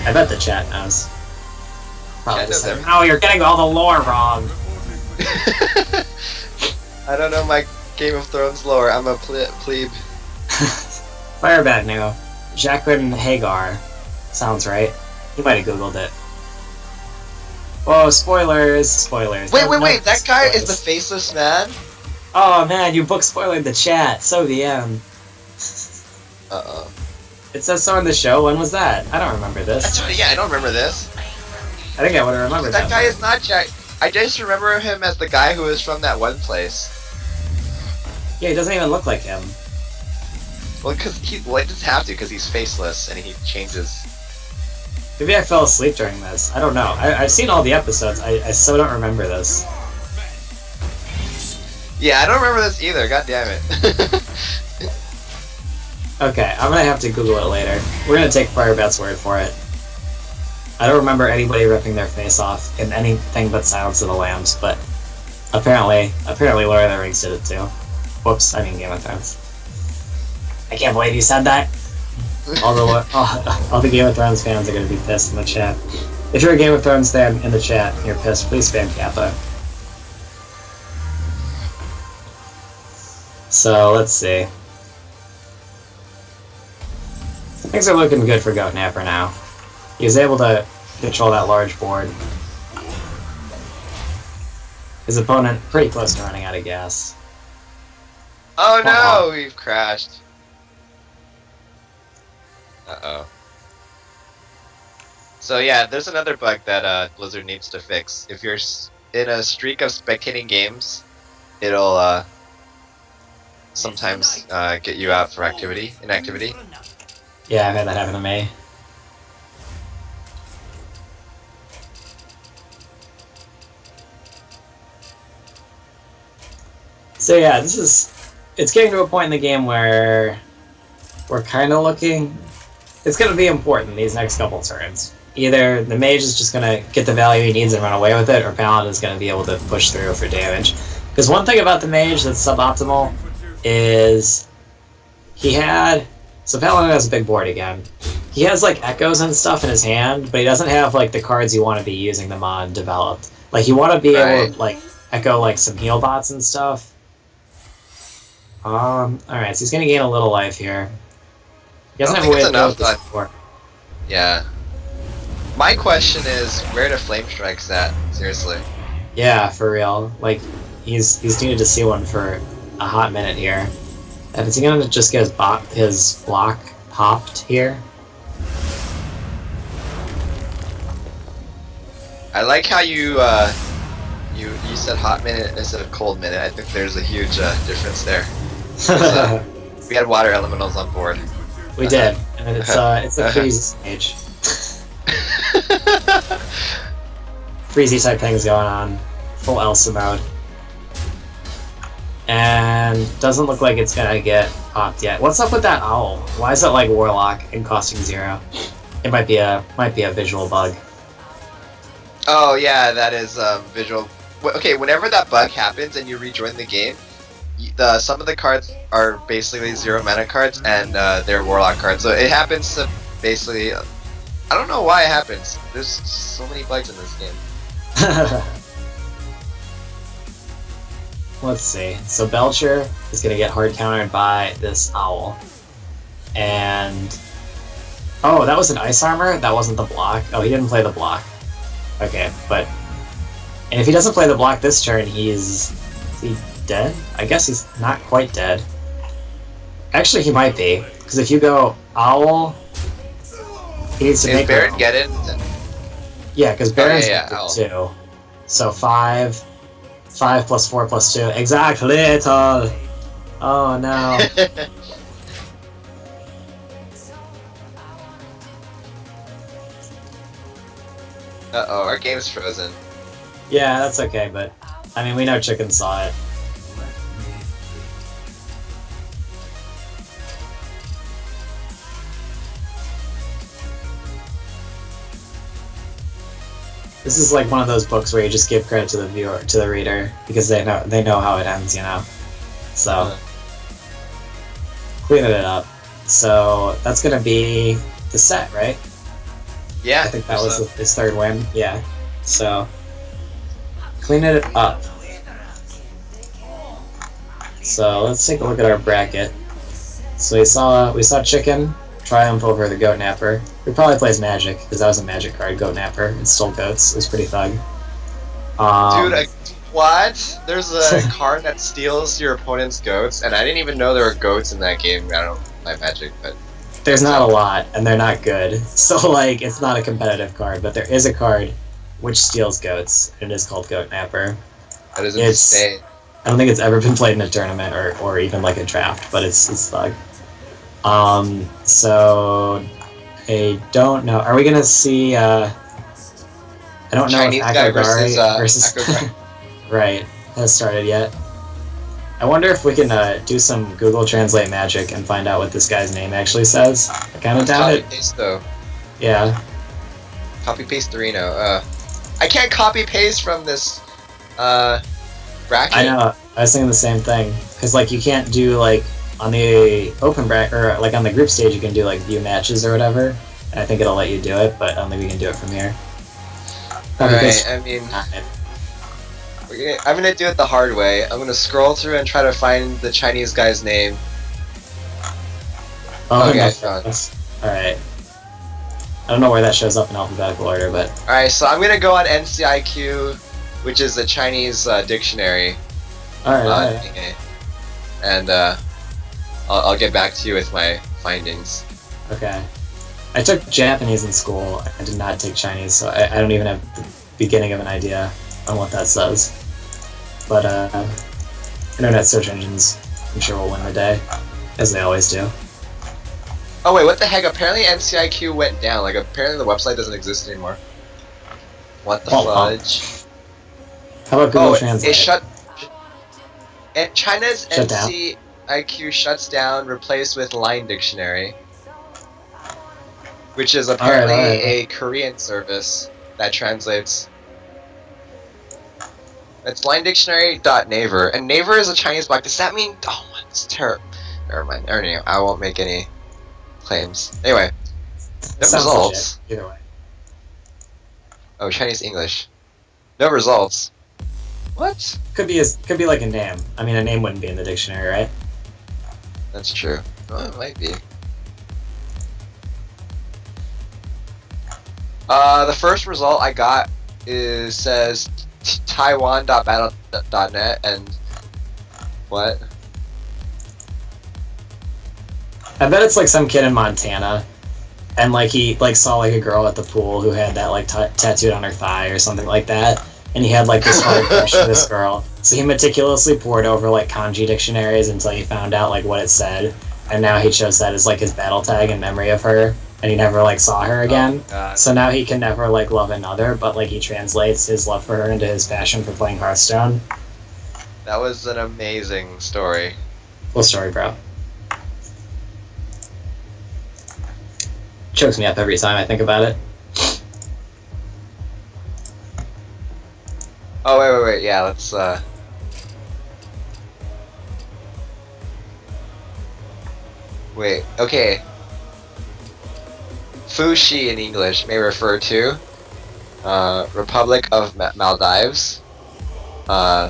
I bet the chat knows. Probably just said, "Oh, you're getting all the lore wrong." I don't know my Game of Thrones lore. I'm a plebe. Firebat knew. Jacqueline Hagar. Sounds right. He might have googled it. Whoa, spoilers! Wait, that guy is the faceless man? Oh man, you book spoilered the chat. So the end. Uh-oh. It says so in the show. When was that? I don't remember this. I don't remember this. I think I would have remembered that. That guy is not Jack. I just remember him as the guy who was from that one place. Yeah, he doesn't even look like him. Well, he doesn't have to, because he's faceless and he changes. Maybe I fell asleep during this. I don't know. I've seen all the episodes. I still don't remember this. Yeah, I don't remember this either. God damn it. Okay, I'm gonna have to Google it later. We're gonna take Firebat's word for it. I don't remember anybody ripping their face off in anything but Silence of the Lambs, but apparently Lord of the Rings did it too. Whoops, I mean Game of Thrones. I can't believe you said that. All the Game of Thrones fans are gonna be pissed in the chat. If you're a Game of Thrones fan in the chat and you're pissed, please spam Kappa. So, let's see. Things are looking good for Goat Napper now. He's able to control that large board. His opponent pretty close to running out of gas. Oh no, we've crashed. Uh-oh. So yeah, there's another bug that Blizzard needs to fix. If you're in a streak of spectating games, it'll sometimes get you out for inactivity. Yeah, I've had that happen to me. So yeah, it's getting to a point in the game where we're kind of looking, it's going to be important these next couple turns. Either the mage is just going to get the value he needs and run away with it, or Paladin is going to be able to push through for damage. Because one thing about the mage that's suboptimal is so Paladin has a big board again. He has like echoes and stuff in his hand, but he doesn't have like the cards you want to be using them on developed. Like you want to be able to like echo like some heal bots and stuff. Alright, so he's gonna gain a little life here. He doesn't have a way to go with this before. Yeah. My question is, where do Flame Strikes at? Seriously. Yeah, for real. Like, he's needed to see one for a hot minute here. And is he gonna just get his block popped here? I like how you said hot minute instead of cold minute. I think there's a huge difference there. We had water elementals on board. We did, and it's a freeze stage. Freezy type things going on, full Elsa mode, and doesn't look like it's gonna get popped yet. What's up with that owl? Why is it like Warlock and costing 0? It might be a visual bug. Oh yeah, that is visual. Okay, whenever that bug happens and you rejoin the game, some of the cards are basically 0 mana cards and they're Warlock cards. So it happens to basically, I don't know why it happens. There's so many bugs in this game. Let's see. So Belcher is gonna get hard countered by this owl, and oh, that was an ice armor. That wasn't the block. Oh, he didn't play the block. Okay, and if he doesn't play the block this turn, is he dead? I guess he's not quite dead. Actually, he might be, because if you go owl, he needs to make Baron get it? Yeah, because Baron's owl. 2. So 5 plus 4 plus 2. Exactly, little. Oh no. Uh-oh, our game's frozen. Yeah, that's okay, but I mean, we know Chicken saw it. This is like one of those books where you just give credit to the viewer, to the reader, because they know how it ends, you know. So cleaning it up. So that's gonna be the set, right? Yeah. I think that was his third win. Yeah. So cleaning it up. So let's take a look at our bracket. So we saw Chicken triumph over the Goat Napper. He probably plays Magic, because that was a Magic card, Goat Napper. It stole goats. It was pretty thug. Dude, what? There's a card that steals your opponent's goats, and I didn't even know there were goats in that game. I don't play Magic, but... There's not a lot, and they're not good. So, like, it's not a competitive card, but there is a card which steals goats, and it is called Goat Napper. That is insane. I don't think it's ever been played in a tournament, or even, like, a draft, but it's thug. So... I don't know. Are we gonna see, I don't know Chinese if guy Akagari versus right, has started yet. I wonder if we can do some Google Translate magic and find out what this guy's name actually says. I kind of doubt it. Copy paste though. Yeah. Copy paste Torino. I can't copy paste from this bracket. I know. I was thinking the same thing, because like you can't do like on the open bracket, or like on the group stage, you can do like view matches or whatever, and I think it'll let you do it, but I don't think we can do it from here. Alright, I mean, I'm gonna do it the hard way. I'm gonna scroll through and try to find the Chinese guy's name. Oh, okay, no, I found. Alright. I don't know where that shows up in alphabetical order, but... Alright, so I'm gonna go on NCIQ, which is the Chinese dictionary. Alright. And I'll get back to you with my findings. Okay. I took Japanese in school. I did not take Chinese, so I don't even have the beginning of an idea on what that says. But internet search engines, I'm sure, will win the day, as they always do. Oh wait, what the heck? Apparently NCIQ went down. Like, apparently the website doesn't exist anymore. What the fudge? How about Google Translate? It shut... China's Shut NCIQ shuts down, replaced with Line Dictionary. Which is apparently a Korean service that translates... It's linedictionary.naver, and Naver is a Chinese block. Does that mean... Oh, it's terrible. Never mind. Anyway, I won't make any claims. Anyway, no results. Either way. Oh, Chinese English. No results. What? Could be like a name. I mean, a name wouldn't be in the dictionary, right? That's true. Well, it might be. The first result I got says Taiwan.battle.net and what? I bet it's like some kid in Montana, and like he like saw like a girl at the pool who had that like tattooed on her thigh or something like that, and he had like this hard crush for this girl. So he meticulously pored over like kanji dictionaries until he found out like what it said, and now he chose that as like his battle tag in memory of her, and he never like saw her again. So now he can never like love another, but like he translates his love for her into his passion for playing Hearthstone. That was an amazing story. Cool story, bro. Chokes me up every time I think about it. Oh, wait, yeah, let's, Wait, okay. Fushi in English may refer to, Republic of Maldives, a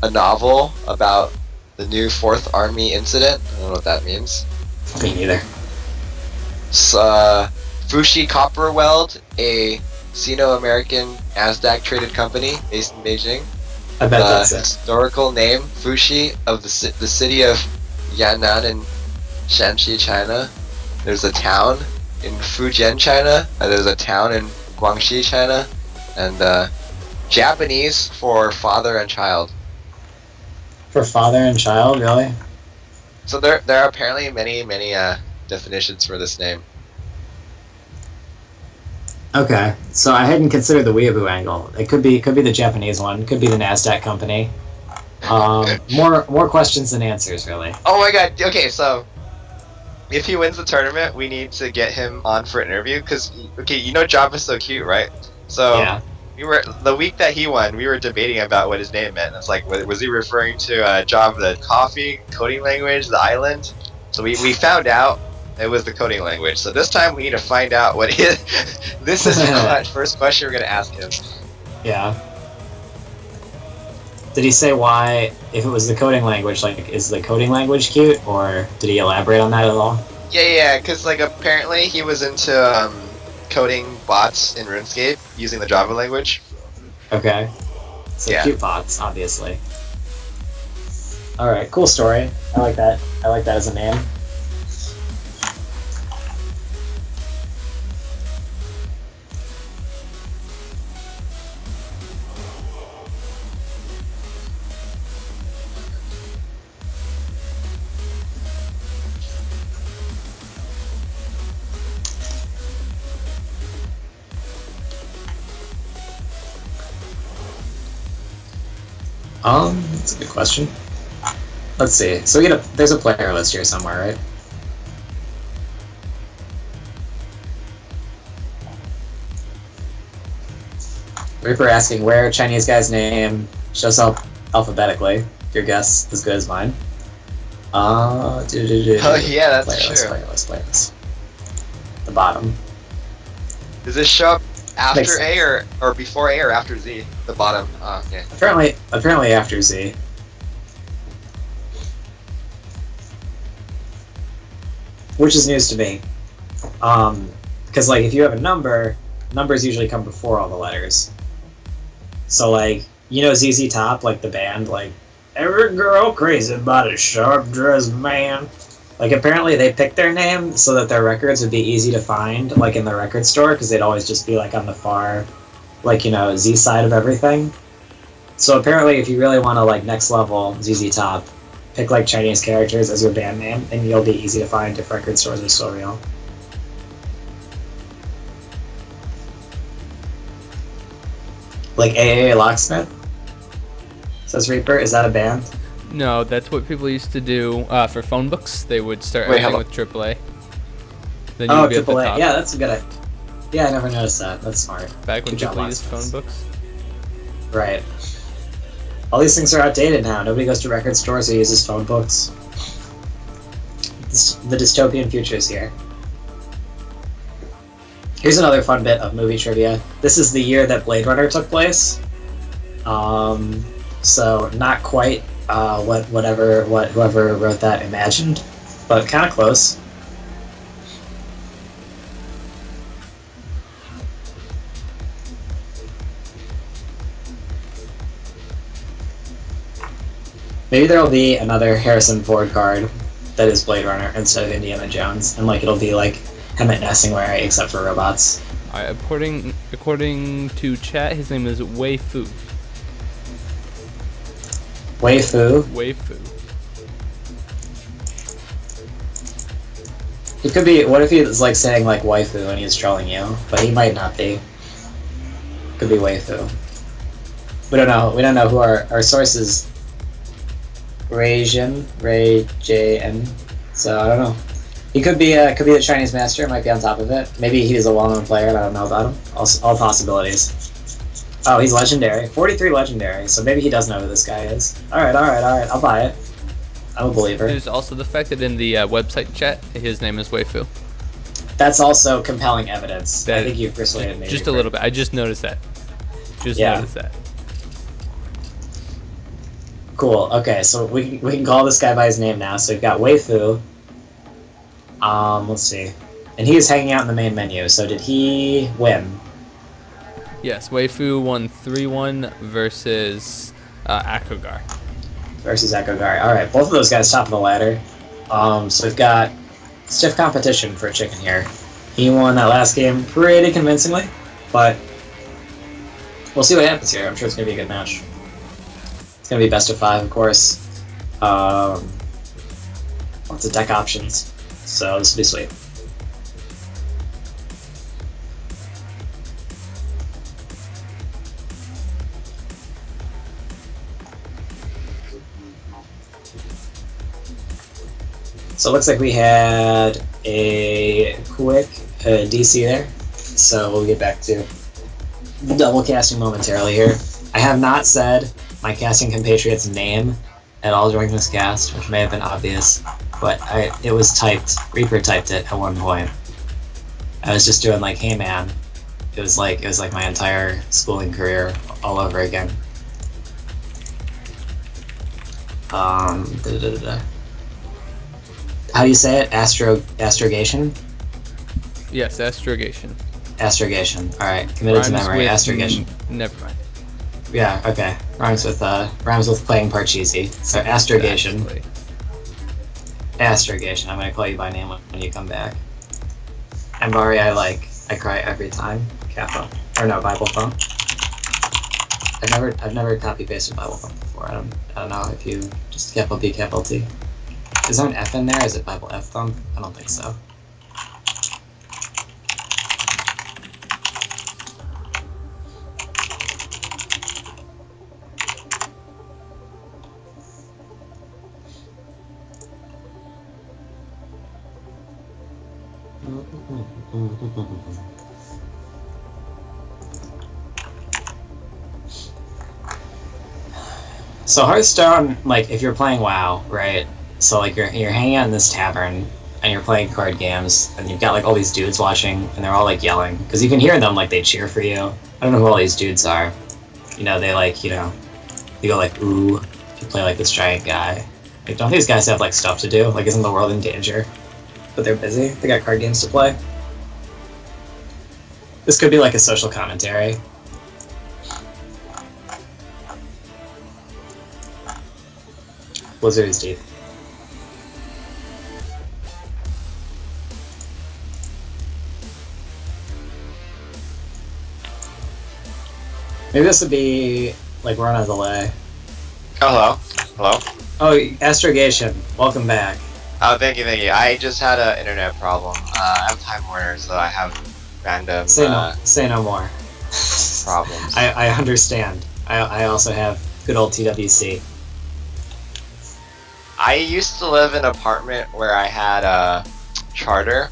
novel about the new Fourth Army incident. I don't know what that means. Me neither. Fushi Copper Weld, a Sino-American Nasdaq-traded company based in Beijing. I bet that's it. Historical name, Fushi, of the city of Yan'an in Shanxi, China. There's a town in Fujian, China. There's a town in Guangxi, China. And Japanese for father and child. For father and child, really? So there are apparently many definitions for this name. Okay, so I hadn't considered the weeaboo angle. It could be the Japanese one, could be the Nasdaq company. More questions than answers, really. Oh my god! Okay, so if he wins the tournament, we need to get him on for an interview. Cause okay, you know Java's so cute, right? So yeah. We were the week that he won, we were debating about what his name meant. It's like, was he referring to Java, the coffee coding language, the island? So we found out it was the coding language. So this time we need to find out what his. This is the first question we're gonna ask him. Yeah. Did he say why, if it was the coding language, like, is the coding language cute, or did he elaborate on that at all? Yeah, because like apparently he was into coding bots in RuneScape using the Java language. Okay. So yeah. Cute bots, obviously. Alright, cool story. I like that. I like that as a name. That's a good question. Let's see. So there's a player list here somewhere, right? Reaper asking where Chinese guy's name shows up alphabetically. Your guess is good as mine. Oh yeah, that's true. Player list. The bottom. Does this show up after A or before A or after Z? The bottom. Oh, okay. Apparently after Z. Which is news to me. Because like if you have a number, numbers usually come before all the letters. So like, you know ZZ Top, like the band, like every girl crazy about a sharp dressed man. Like apparently they picked their name so that their records would be easy to find, like in the record store, because they'd always just be like on the far, like, you know, Z side of everything. So apparently if you really want to like next level ZZ Top, pick like Chinese characters as your band name, and you'll be easy to find if record stores are still real. Like AAA Locksmith? Says Reaper, is that a band? No, that's what people used to do for phone books. They would start everything with AAA. Then you would be at the AAA. top. Yeah, that's a good idea. Yeah, I never noticed that. That's smart. Back when Good job, people used Locksmiths. phone books. Right. All these things are outdated now. Nobody goes to record stores or uses phone books. The dystopian future is here. Here's another fun bit of movie trivia. This is the year that Blade Runner took place. So not quite whoever wrote that imagined, but kind of close. Maybe there'll be another Harrison Ford card that is Blade Runner instead of Indiana Jones, and like it'll be like Hemet Nassingwari except for robots. Alright, according to chat, his name is Wei Fu. Wei Fu. Wei Fu. He could be. What if he was like saying like waifu and he's trolling you? But he might not be. Could be Wei Fu. We don't know. We don't know who our source is. Ray JN. So I don't know. He could be the Chinese master. Might be on top of it. Maybe he's a well-known player and I don't know about him. All possibilities. Oh, he's legendary. 43 legendary. So maybe he does know who this guy is. All right. I'll buy it. I'm a believer. There's also the fact that in the website chat, his name is Wei Fu. That's also compelling evidence. I think you've persuaded me. Just a little bit. I just noticed that. Noticed that. Cool. Okay, so we can call this guy by his name now. So we've got Wei Fu. Let's see. And he is hanging out in the main menu. So did he win? Yes, Wei Fu won 3-1 versus Akogar. Versus Ekogar. Alright, both of those guys top of the ladder. So we've got stiff competition for Chicken here. He won that last game pretty convincingly, but we'll see what happens here. I'm sure it's going to be a good match. It's going to be best of 5, of course. Lots of deck options, so this will be sweet. So it looks like we had a quick DC there, so we'll get back to the double casting momentarily here. I have not said my casting compatriot's name at all during this cast, which may have been obvious, but it was typed. Reaper typed it at one point. I was just doing like, hey man. It was like my entire schooling career all over again. How do you say it? Astrogation? Yes, astrogation. Astrogation. Alright, committed to memory. Astrogation. Never mind. Yeah, okay. Rhymes with playing Parcheesi. So astrogation. Exactly. Astrogation. I'm gonna call you by name when you come back. And Bari, I cry every time. Kappa. Or no, Bible Thump. I've never copy pasted Bible Thump before. I don't know if you just capital B, capital T. Is there an F in there? Is it Bible F Thump? I don't think so. So Hearthstone, like if you're playing WoW, right? So like you're hanging out in this tavern, and you're playing card games, and you've got like all these dudes watching, and they're all like yelling, because you can hear them like they cheer for you. I don't know who all these dudes are. You know, they like, you know, they go like, ooh, you play like this giant guy. Like, don't these guys have like stuff to do? Like, isn't the world in danger? But they're busy. They got card games to play. This could be like a social commentary. Blizzard's deep. Maybe this would be like we're on a delay. Oh, hello. Oh, Astrogation, welcome back. Oh, thank you. I just had an internet problem. I have Time Warner, so I have random Say no more. problems. I understand. I also have good old TWC. I used to live in an apartment where I had a charter,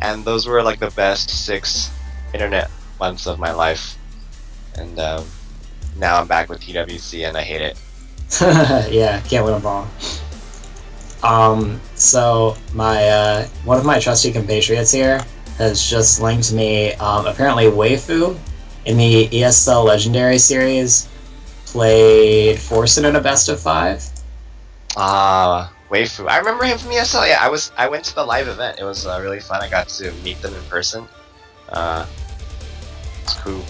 and those were like the best 6 internet months of my life. And now I'm back with TWC, and I hate it. Yeah, can't win them all. So my one of my trusty compatriots here has just linked me. Apparently, Waifu in the ESL Legendary Series played Forsen in a best of 5. Waifu. I remember him from ESL. Yeah, I went to the live event. It was really fun. I got to meet them in person. It's cool.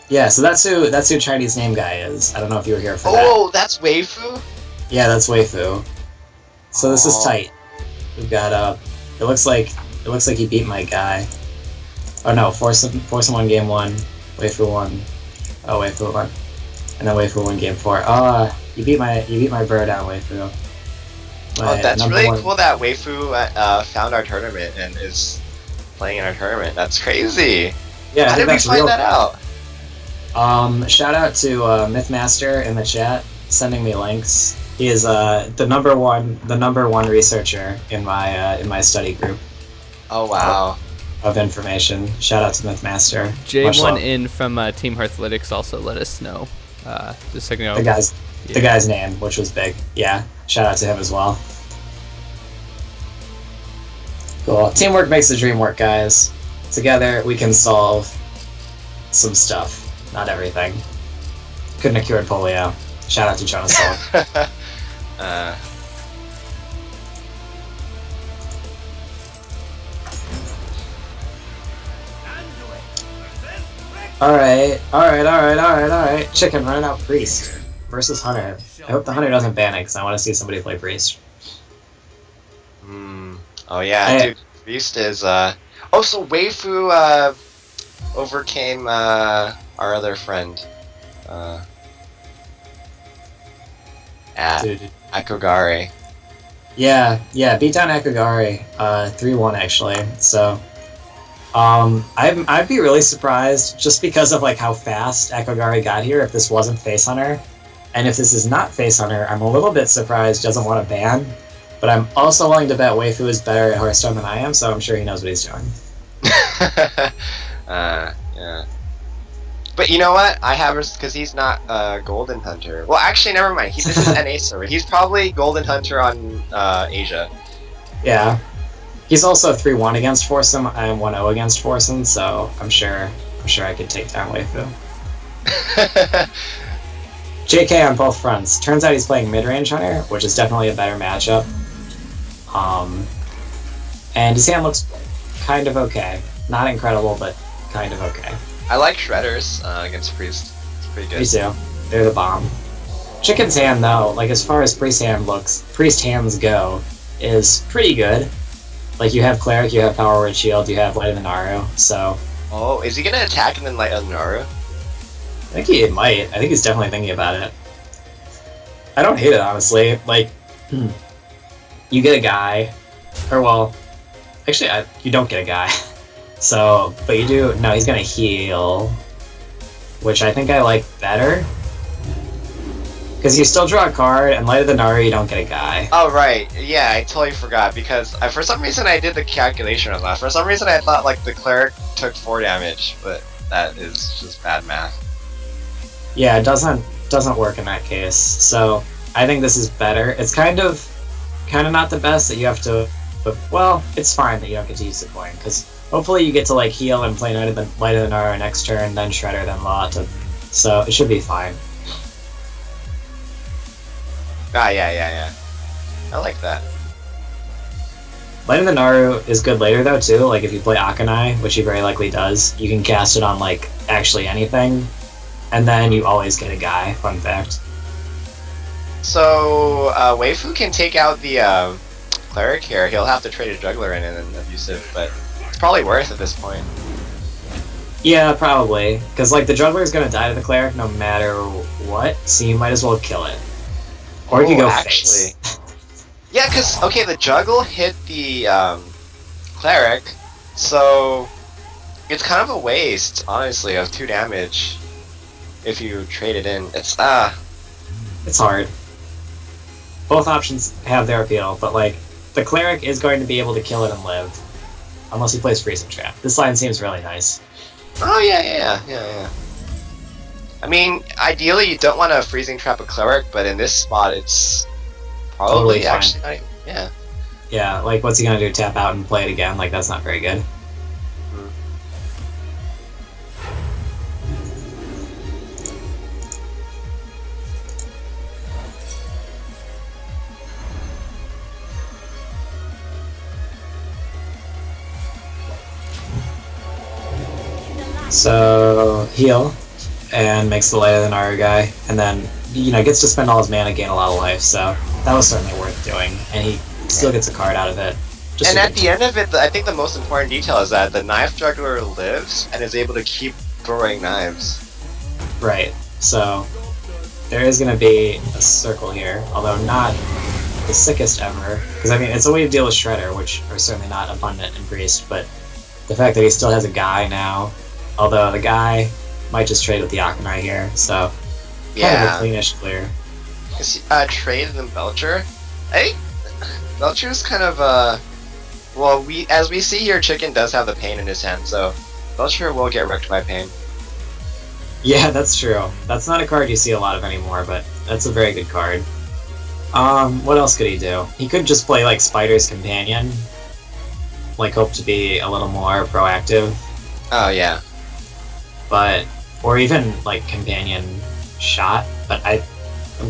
Yeah, so that's who Chinese name guy is. I don't know if you were here for that. Oh, that's Waifu? Yeah, that's Waifu. So this is tight. We've got it looks like he beat my guy. Oh no, Forsen won game 1, Waifu won. Oh, Waifu won. And then Waifu won game 4. You beat my bird out, Waifu. That's really cool that Waifu found our tournament and is playing in our tournament. That's crazy. Yeah, how did we find that out? Shout out to Mythmaster in the chat, sending me links. He is the number one researcher in my study group. Oh wow. Of information. Shout out to Mythmaster. J1 in from Team Hearthlytics also let us know. Just a second ago. The guy's name, which was big. Yeah. Shout out to him as well. Cool. Teamwork makes the dream work, guys. Together we can solve some stuff. Not everything. Couldn't have cured polio. Shout out to Jonas Salk. Alright. Chicken running out Priest versus Hunter. I hope the Hunter doesn't ban it, because I want to see somebody play Priest. Oh yeah, dude. Priest is, Oh, so Waifu, overcame, our other friend. Akogari. Yeah, beat down Akogari, 3-1 actually, so... I'd be really surprised, just because of like how fast Akogari got here, if this wasn't Face Hunter. And if this is not Face Hunter, I'm a little bit surprised doesn't want to ban. But I'm also willing to bet Waifu is better at Hearthstone than I am, so I'm sure he knows what he's doing. Yeah. But you know what? I have, because he's not Golden Hunter. Well, actually, never mind. This is NA server. He's probably Golden Hunter on Asia. Yeah. He's also 3-1 against Forsen. I am 1-0 against Forsen, so I'm sure I could take down Waifu. JK on both fronts. Turns out he's playing mid-range Hunter, which is definitely a better matchup. And his hand looks kind of okay. Not incredible, but kind of okay. I like Shredders against Priest. It's pretty good. Me too. They're the bomb. Chicken's hand, though, like as far as Priest hands go, is pretty good. Like, you have Cleric, you have Power Word Shield, you have Light of the Naru, so... Oh, is he gonna attack and then Light of the Naru? I think he might. I think he's definitely thinking about it. I don't hate it, honestly. Like, you get a guy, or well, actually, you don't get a guy. So, but you do, no, he's gonna heal, which I think I like better. Because you still draw a card, and Light of the Naru, you don't get a guy. Oh, right. Yeah, I totally forgot, because for some reason I did the calculation on that. For some reason I thought, like, the Cleric took 4 damage, but that is just bad math. Yeah, it doesn't work in that case. So, I think this is better. It's kind of not the best that you have to But, well, it's fine that you don't get to use the coin, because hopefully you get to like heal and play Light of the Nara next turn, then Shredder, then Lotta. So it should be fine. Ah, yeah. I like that. Light of the Naru is good later though too, like if you play Akanai, which he very likely does, you can cast it on like actually anything, and then you always get a guy, fun fact. So, Waifu can take out the Cleric here. He'll have to trade a Juggler in and an Abusive, but it's probably worth at this point. Yeah, probably, because like the Juggler is gonna die to the Cleric no matter what, so you might as well kill it. Or you could go actually. Face. Yeah, because, okay, the Juggle hit the Cleric, so it's kind of a waste, honestly, of 2 damage if you trade it in. It's hard. Both options have their appeal, but like, the Cleric is going to be able to kill it and live, unless he plays Freezing Trap. This line seems really nice. Oh, yeah. I mean, ideally you don't want to Freezing Trap a Cleric, but in this spot it's probably Totally actually not, yeah. Yeah, like what's he gonna do, tap out and play it again? Like that's not very good. So heal and makes the Light of the Naru guy, and then gets to spend all his mana, gain a lot of life. So that was certainly worth doing, and he still gets a card out of it. And at the end of it, I think the most important detail is that the Knife Juggler lives and is able to keep throwing knives. Right. So there is going to be a circle here, although not the sickest ever, because I mean it's a way to deal with Shredder, which are certainly not abundant in Priest, but the fact that he still has a guy now. Although the guy might just trade with the Akanai here, so kind of a cleanish clear. Trade and then Belcher. Hey, Belcher's kind of well, as we see here, Chicken does have the Pain in his hand, so Belcher will get wrecked by Pain. Yeah, that's true. That's not a card you see a lot of anymore, but that's a very good card. What else could he do? He could just play like Spider's Companion, like hope to be a little more proactive. Oh yeah. Or even like Companion Shot, but I'm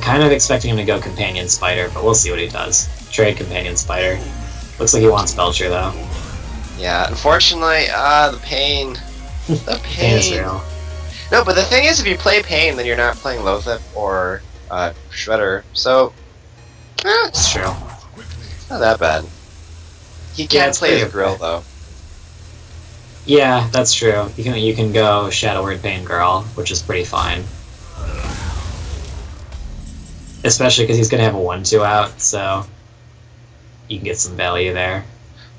kind of expecting him to go Companion Spider, but we'll see what he does. Trade Companion Spider. Looks like he wants Belcher though. Yeah, unfortunately, the Pain. The Pain. Is real. No, but the thing is, if you play Pain, then you're not playing Lothep or Shredder, so It's true. It's not that bad. He can play his Grill though. Yeah, that's true. You can go Shadow Word Pain Girl, which is pretty fine. Especially because he's going to have a 1-2 out, so you can get some value there.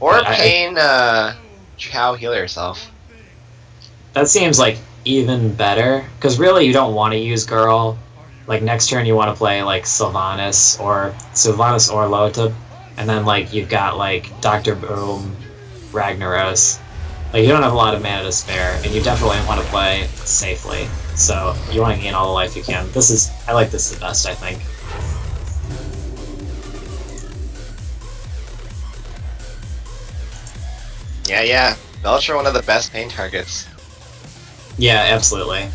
Or but Pain Chow heal yourself. That seems like even better, because really you don't want to use Girl. Like next turn you want to play like Sylvanas or Lotab, and then like you've got like Dr. Boom, Ragnaros. Like, you don't have a lot of mana to spare, and you definitely want to play safely. So, you want to gain all the life you can. I like this the best, I think. Yeah. Belcher, one of the best Pain targets. Yeah, absolutely.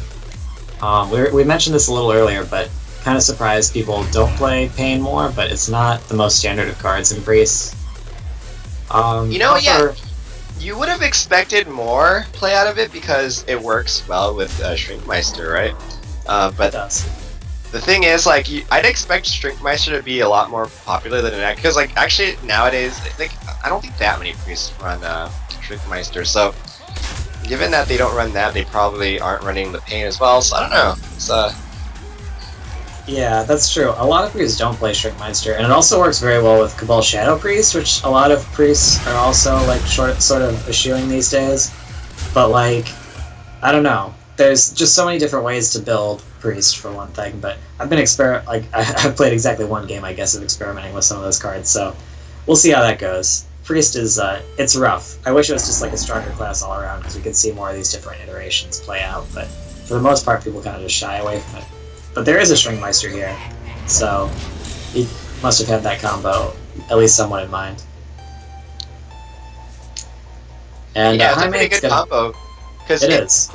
We mentioned this a little earlier, but kind of surprised people don't play Pain more, but it's not the most standard of cards in Priest. You would have expected more play out of it because it works well with Shrinkmeister, right? But it does. The thing is, like, I'd expect Shrinkmeister to be a lot more popular than an because, like, actually nowadays, like, I don't think that many priests run Shrinkmeister. So, given that they don't run that, they probably aren't running the Pain as well. So I don't know. It's Yeah, that's true. A lot of priests don't play Shrinkmeister, and it also works very well with Cabal Shadow Priest, which a lot of priests are also like sort of eschewing these days. But like, I don't know. There's just so many different ways to build Priest for one thing. But I've been I've played exactly one game, I guess, of experimenting with some of those cards. So we'll see how that goes. Priest is it's rough. I wish it was just like a stronger class all around because we could see more of these different iterations play out. But for the most part, people kind of just shy away from it. But there is a Shrinkmeister here, so he must have had that combo at least somewhat in mind. And yeah, it's High a pretty Mate's good combo. Because It is.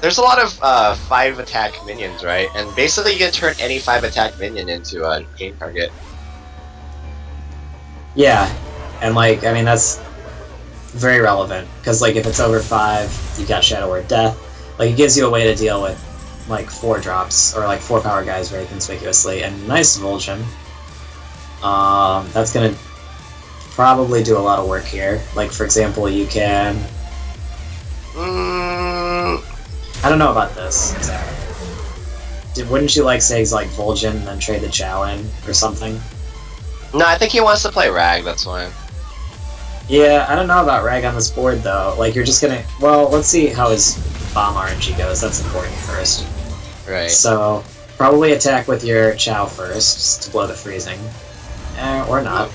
there's a lot of 5 attack minions, right? And basically you can turn any 5 attack minion into a game target. Yeah, and like, I mean, that's very relevant, because like, if it's over 5, you got Shadow Word Death. Like, it gives you a way to deal with like 4 drops, or like 4 power guys very conspicuously, and nice Vulsion. That's gonna probably do a lot of work here. Like, for example, you can... I don't know about this. Wouldn't you like, say, like Vulsion and then trade the Chow in, or something? No, I think he wants to play Rag, that's why. Yeah, I don't know about Rag on this board, though. Like, you're just gonna... Well, let's see how his bomb RNG goes. That's important first. Right. So, probably attack with your Chow first, just to blow the freezing. Or not.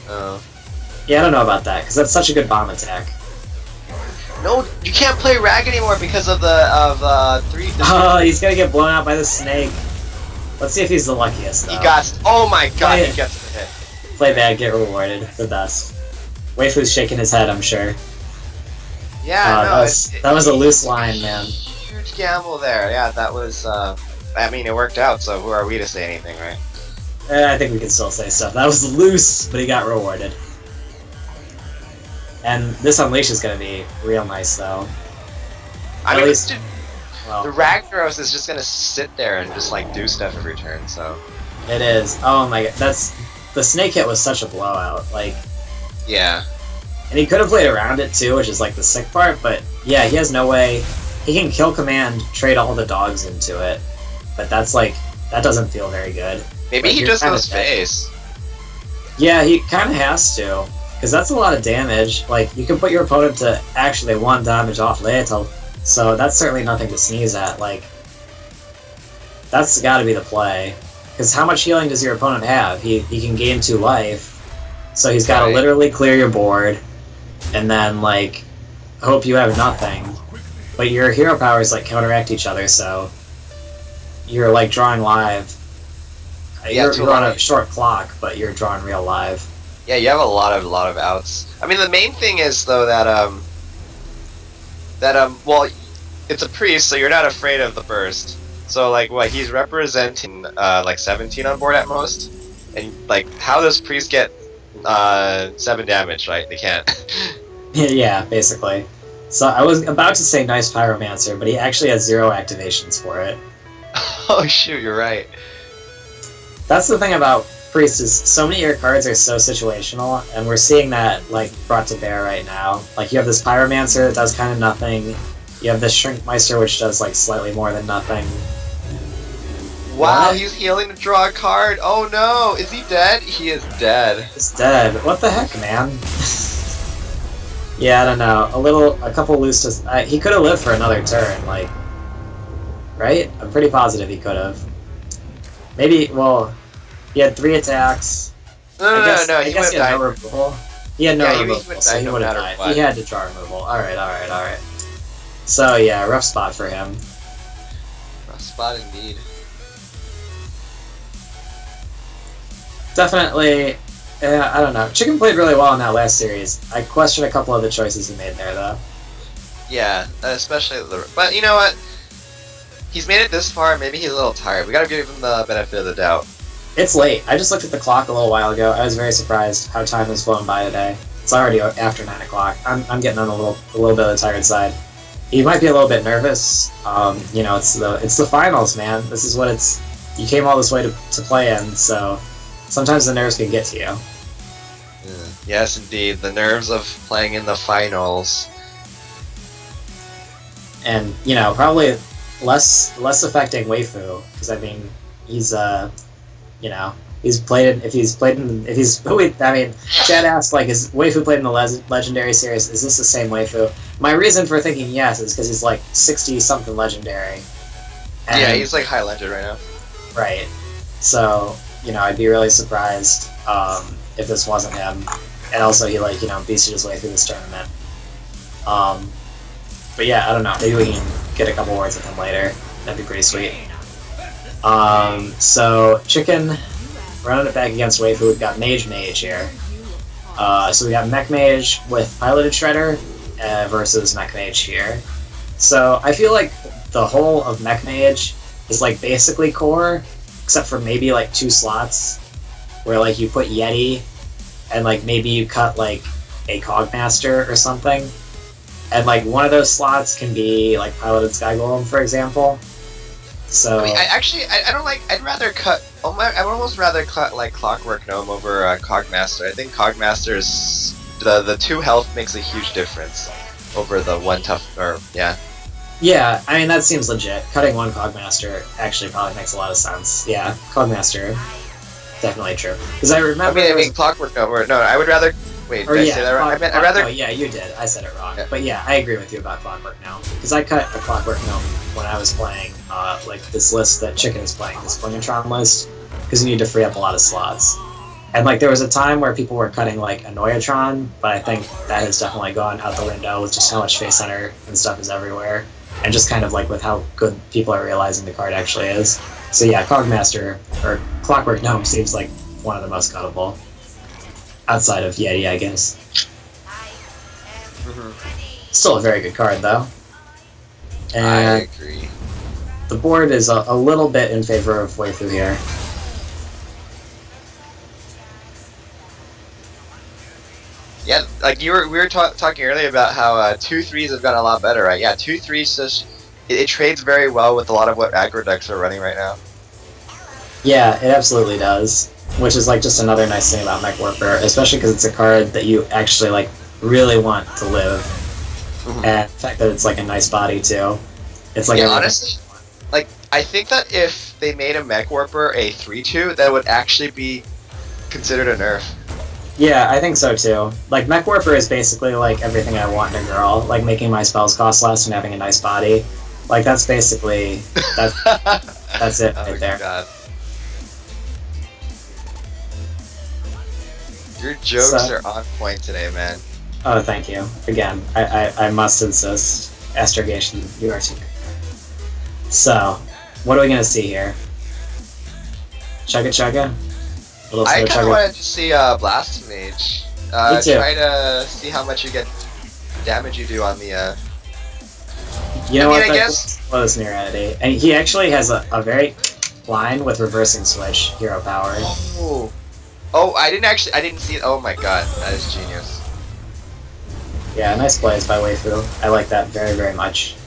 Oh. Yeah, I don't know about that, because that's such a good bomb attack. No, you can't play Rag anymore because of the 3... Oh, he's gonna get blown out by the snake. Let's see if he's the luckiest, though. He got... Oh my god, he gets the hit. Play bad, get rewarded. The best. Waifu's shaking his head, I'm sure. Yeah, no, that was a loose line, man. Huge gamble there. Yeah, that was... I mean, it worked out, so who are we to say anything, right? I think we can still say stuff. That was loose, but he got rewarded. And this Unleash is going to be real nice, though. I mean, well, the Ragnaros is just going to sit there and just, like, do stuff every turn, so... It is. Oh my god, that's... The snake hit was such a blowout, like... Yeah. And he could have played around it, too, which is, like, the sick part, but yeah, he has no way... He can kill command, trade all the dogs into it, but that's, like... That doesn't feel very good. Maybe like, he just goes face. Yeah, he kind of has to. Because that's a lot of damage. Like, you can put your opponent to actually 1 damage off Leotel, so that's certainly nothing to sneeze at. Like, that's gotta be the play. Because how much healing does your opponent have? He can gain 2 life, so he's gotta literally clear your board, and then, like, hope you have nothing. But your hero powers, like, counteract each other, so you're, like, drawing live. Yeah, you're on a short clock, but you're drawing real live. Yeah, you have a lot of outs. I mean, the main thing is though that well, it's a priest, so you're not afraid of the burst. So like, what he's representing, like 17 on board at most, and like, how does priest get 7 damage? Right? They can't. Yeah, basically. So I was about to say nice Pyromancer, but he actually has 0 activations for it. Oh shoot, you're right. That's the thing about Priest is so many of your cards are so situational, and we're seeing that like brought to bear right now. Like you have this Pyromancer that does kind of nothing. You have this Shrinkmeister which does like slightly more than nothing. Wow, What? he's healing to draw a card. Oh no, is he dead? He is dead. He's dead. What the heck, man? Yeah, I don't know. A couple loose. He could have lived for another turn, like, right? I'm pretty positive he could have. Maybe. Well, he had 3 attacks. No, I he guess would he had have no died. removal. He had no Yeah, he removal, would've so died he no would have matter died. what. He had to draw removal. Alright. So yeah, rough spot for him. Rough spot indeed. Definitely, I don't know. Chicken played really well in that last series. I question a couple of the choices he made there, though. Yeah, especially the... But you know what? He's made it this far, maybe he's a little tired. We gotta give him the benefit of the doubt. It's late. I just looked at the clock a little while ago. I was very surprised how time has flown by today. It's already after 9 o'clock. I'm getting on a little bit of the tired side. He might be a little bit nervous. You know, it's the finals, man. This is what it's... You came all this way to play in, so sometimes the nerves can get to you. Yes, indeed. The nerves of playing in the finals. And, you know, probably less affecting Waifu, because, I mean, he's, you know, Chad asked, like, is Waifu played in the Legendary series? Is this the same Waifu? My reason for thinking yes is because he's, like, 60-something Legendary. And, Yeah, he's, like, high legend right now. right. So, you know, I'd be really surprised, if this wasn't him. And also, he, like, you know, beasted his way through this tournament. But yeah, I don't know. Maybe we can get a couple words with him later. That'd be pretty sweet. So, Chicken, running it back against Waifu, we've got Mage here. So we got Mech Mage with Piloted Shredder, versus Mech Mage here. So I feel like the whole of Mech Mage is like basically core, except for maybe like 2 slots where like you put Yeti and like maybe you cut like a Cogmaster or something. And like one of those slots can be like Piloted Sky Golem, for example. So I mean, I don't like. I'd rather cut. I'd almost rather cut like Clockwork Gnome over Cogmaster. I think Cogmaster's the 2 health makes a huge difference over the 1 tough. Or yeah. Yeah, I mean that seems legit. Cutting 1 Cogmaster actually probably makes a lot of sense. Yeah, Cogmaster, definitely true. Because I remember. I mean Clockwork Gnome. No, I would rather. Wait, did I say that right? I'd rather. No, yeah, you did. I said it wrong. Yeah. But yeah, I agree with you about Clockwork Gnome. Because I cut a Clockwork Gnome when I was playing like this list that Chicken is playing, this Flingatron list, because you need to free up a lot of slots. And like there was a time where people were cutting like Annoyatron, but I think that has definitely gone out the window with just how much Face Hunter and stuff is everywhere, and just kind of like with how good people are realizing the card actually is. So yeah, Cogmaster or Clockwork Gnome seems like one of the most cuttable. Outside of Yeti, I guess. Still a very good card, though. And I agree. the board is a little bit in favor of Waifu here. Yeah, like we were talking earlier about how 2/3s have gotten a lot better, right? Yeah, 2/3 just it trades very well with a lot of what aggro decks are running right now. Yeah, it absolutely does. Which is like just another nice thing about Mech Warper, especially because it's a card that you actually like really want to live, and the fact that it's like a nice body too. It's like honestly, like I think that if they made a Mech Warper a 3/2, that would actually be considered a nerf. Yeah, I think so too. Like Mech Warper is basically like everything I want in a girl, like making my spells cost less and having a nice body. Like that's basically that's it right there. God. Your jokes are on point today, man. Oh, thank you. Again, I must insist. Astrogation, you are too good. So, what are we gonna see here? Chugga chugga? I kind of wanted to see Blast Mage. Me too. Try to see how much you get damage you do on the. You know what? I guess. Was near entity, and he actually has a very line with reversing switch hero power. Oh, I didn't see it. Oh my god, that is genius. Yeah, nice plays by Waifu. I like that very, very much.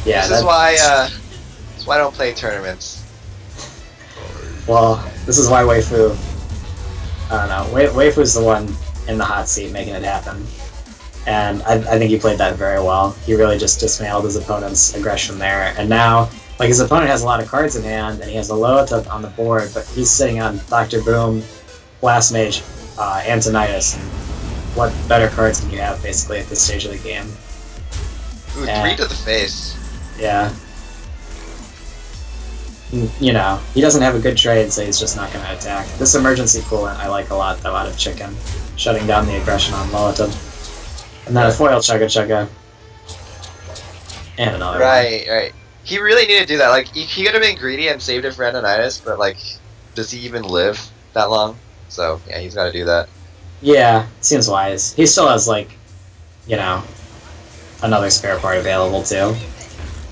Yeah, this is why I don't play tournaments. Well, this is why Waifu. I don't know. Waifu's the one in the hot seat making it happen, and I think he played that very well. He really just dismantled his opponent's aggression there, and now. Like, his opponent has a lot of cards in hand, and he has a Loatheb on the board, but he's sitting on Dr. Boom, Blast Mage, Antonidas, and what better cards can you have, basically, at this stage of the game? Ooh, 3 to the face. Yeah. You know, he doesn't have a good trade, so he's just not going to attack. This Emergency Coolant I like a lot, though, out of Chicken, shutting down the aggression on Loatheb. And then a foil Chugga Chugga. And another one. Right. He really needed to do that. Like, he could have been greedy and saved it for Antonidas, but, like, does he even live that long? So, yeah, he's got to do that. Yeah, seems wise. He still has, like, you know, another spare part available, too.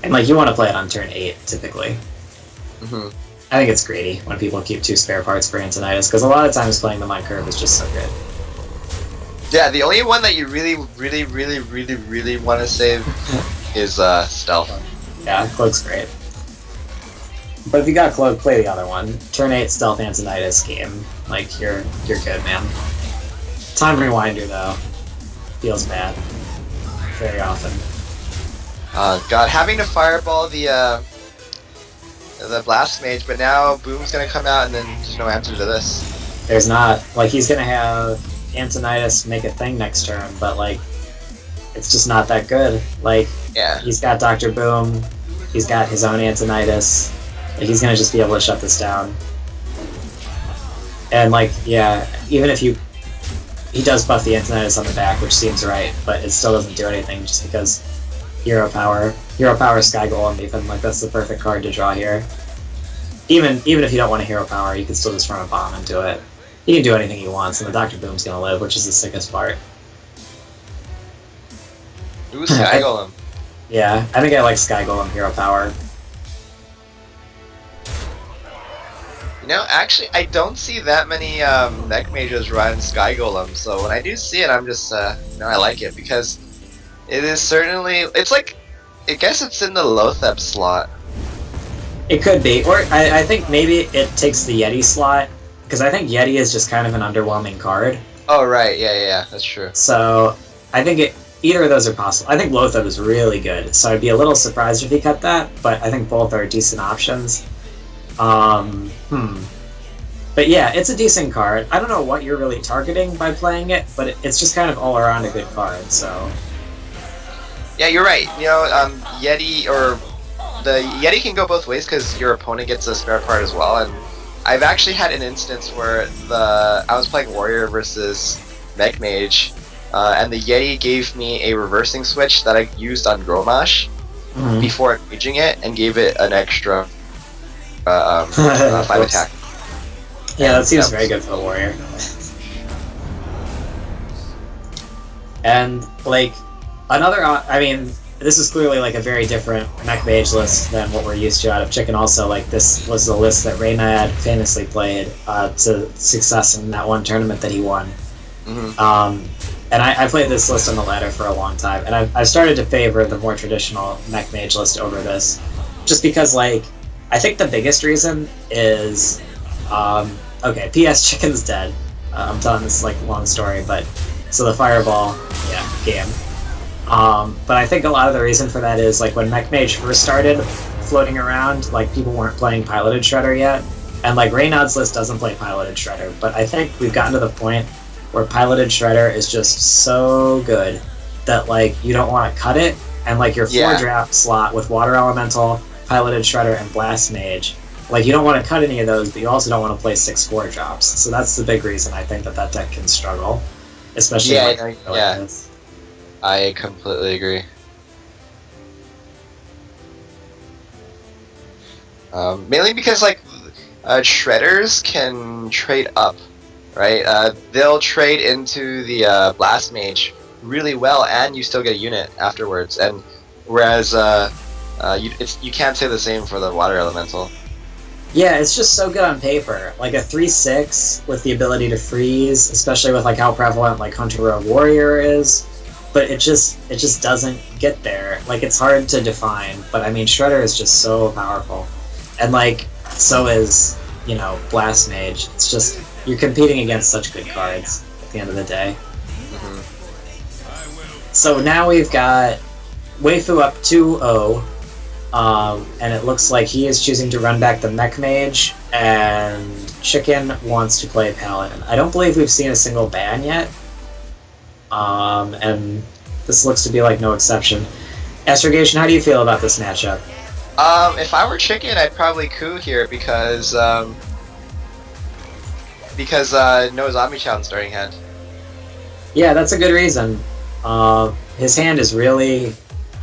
And, like, you want to play it on turn 8, typically. I think it's greedy when people keep 2 spare parts for Antonidas, because a lot of times playing the Mind Curve is just so good. Yeah, the only one that you really want to save is Stealth. Yeah, Cloak's great. But if you got Cloak, play the other one. Turn 8 Stealth Antonidas game. Like, you're good, man. Time Rewinder, though, feels bad. Very often. God, having to fireball the Blast Mage, but now Boom's gonna come out and then there's no answer to this. There's not. Like, he's gonna have Antonidas make a thing next turn, but, like, it's just not that good. Like, yeah. He's got Dr. Boom, he's got his own Antonidas. Like, he's gonna just be able to shut this down. And, like, yeah, even if he does buff the Antonidas on the back, which seems right, but it still doesn't do anything just because Hero Power Sky Golem, even, like, that's the perfect card to draw here. Even if you don't want a Hero Power, you can still just run a bomb into it. He can do anything he wants, and the Dr. Boom's gonna live, which is the sickest part. Ooh, Sky Golem. Yeah, I think I like Sky Golem Hero Power. You know, actually, I don't see that many mech mages run Sky Golem, so when I do see it, I'm just, I like it, because it is certainly, it's like, I guess it's in the Lothep slot. It could be, or I think maybe it takes the Yeti slot, because I think Yeti is just kind of an underwhelming card. Oh, right, yeah, that's true. So, I think either of those are possible. I think Lothep is really good, so I'd be a little surprised if he cut that, but I think both are decent options. But yeah, it's a decent card. I don't know what you're really targeting by playing it, but it's just kind of all around a good card, so... Yeah, you're right. You know, Yeti, or... The Yeti can go both ways, because your opponent gets a spare part as well, and I've actually had an instance where I was playing Warrior versus Mech Mage, and the Yeti gave me a reversing switch that I used on Gromash before engaging it, and gave it an extra 5 attack. Yeah, that seems very good for the Warrior. And, like, I mean, this is clearly, like, a very different Mech Mage list than what we're used to out of Chicken also. Like, this was the list that Reynad famously played to success in that one tournament that he won. And I played this list on the ladder for a long time, and I've started to favor the more traditional Mech Mage list over this. Just because, like, I think the biggest reason is... okay, P.S. Chicken's dead. I'm telling this, like, long story, but... So the Fireball, game. But I think a lot of the reason for that is, like, when Mech Mage first started floating around, like, people weren't playing Piloted Shredder yet. And, like, Reynad's list doesn't play Piloted Shredder, but I think we've gotten to the point where Piloted Shredder is just so good that, like, you don't want to cut it, and, like, your 4-drop slot with Water Elemental, Piloted Shredder, and Blast Mage, like, you don't want to cut any of those, but you also don't want to play 6 4-drops. So that's the big reason I think that deck can struggle, especially like this. I completely agree. Mainly because, like, Shredders can trade up, right? They'll trade into the Blast Mage really well, and you still get a unit afterwards. And whereas you can't say the same for the Water Elemental. Yeah, it's just so good on paper. Like a 3/6 with the ability to freeze, especially with, like, how prevalent, like, Hunter Rogue Warrior is. But it just doesn't get there. Like, it's hard to define, but I mean, Shredder is just so powerful. And, like, so is, you know, Blast Mage. It's just, you're competing against such good cards at the end of the day. So now we've got Waifu up 2-0, and it looks like he is choosing to run back the Mech Mage, and Chicken wants to play Paladin. I don't believe we've seen a single ban yet. And this looks to be like no exception. Astrogation, how do you feel about this matchup? If I were Chicken, I'd probably coup here because no Zombie Challenge starting hand. Yeah, that's a good reason. His hand is really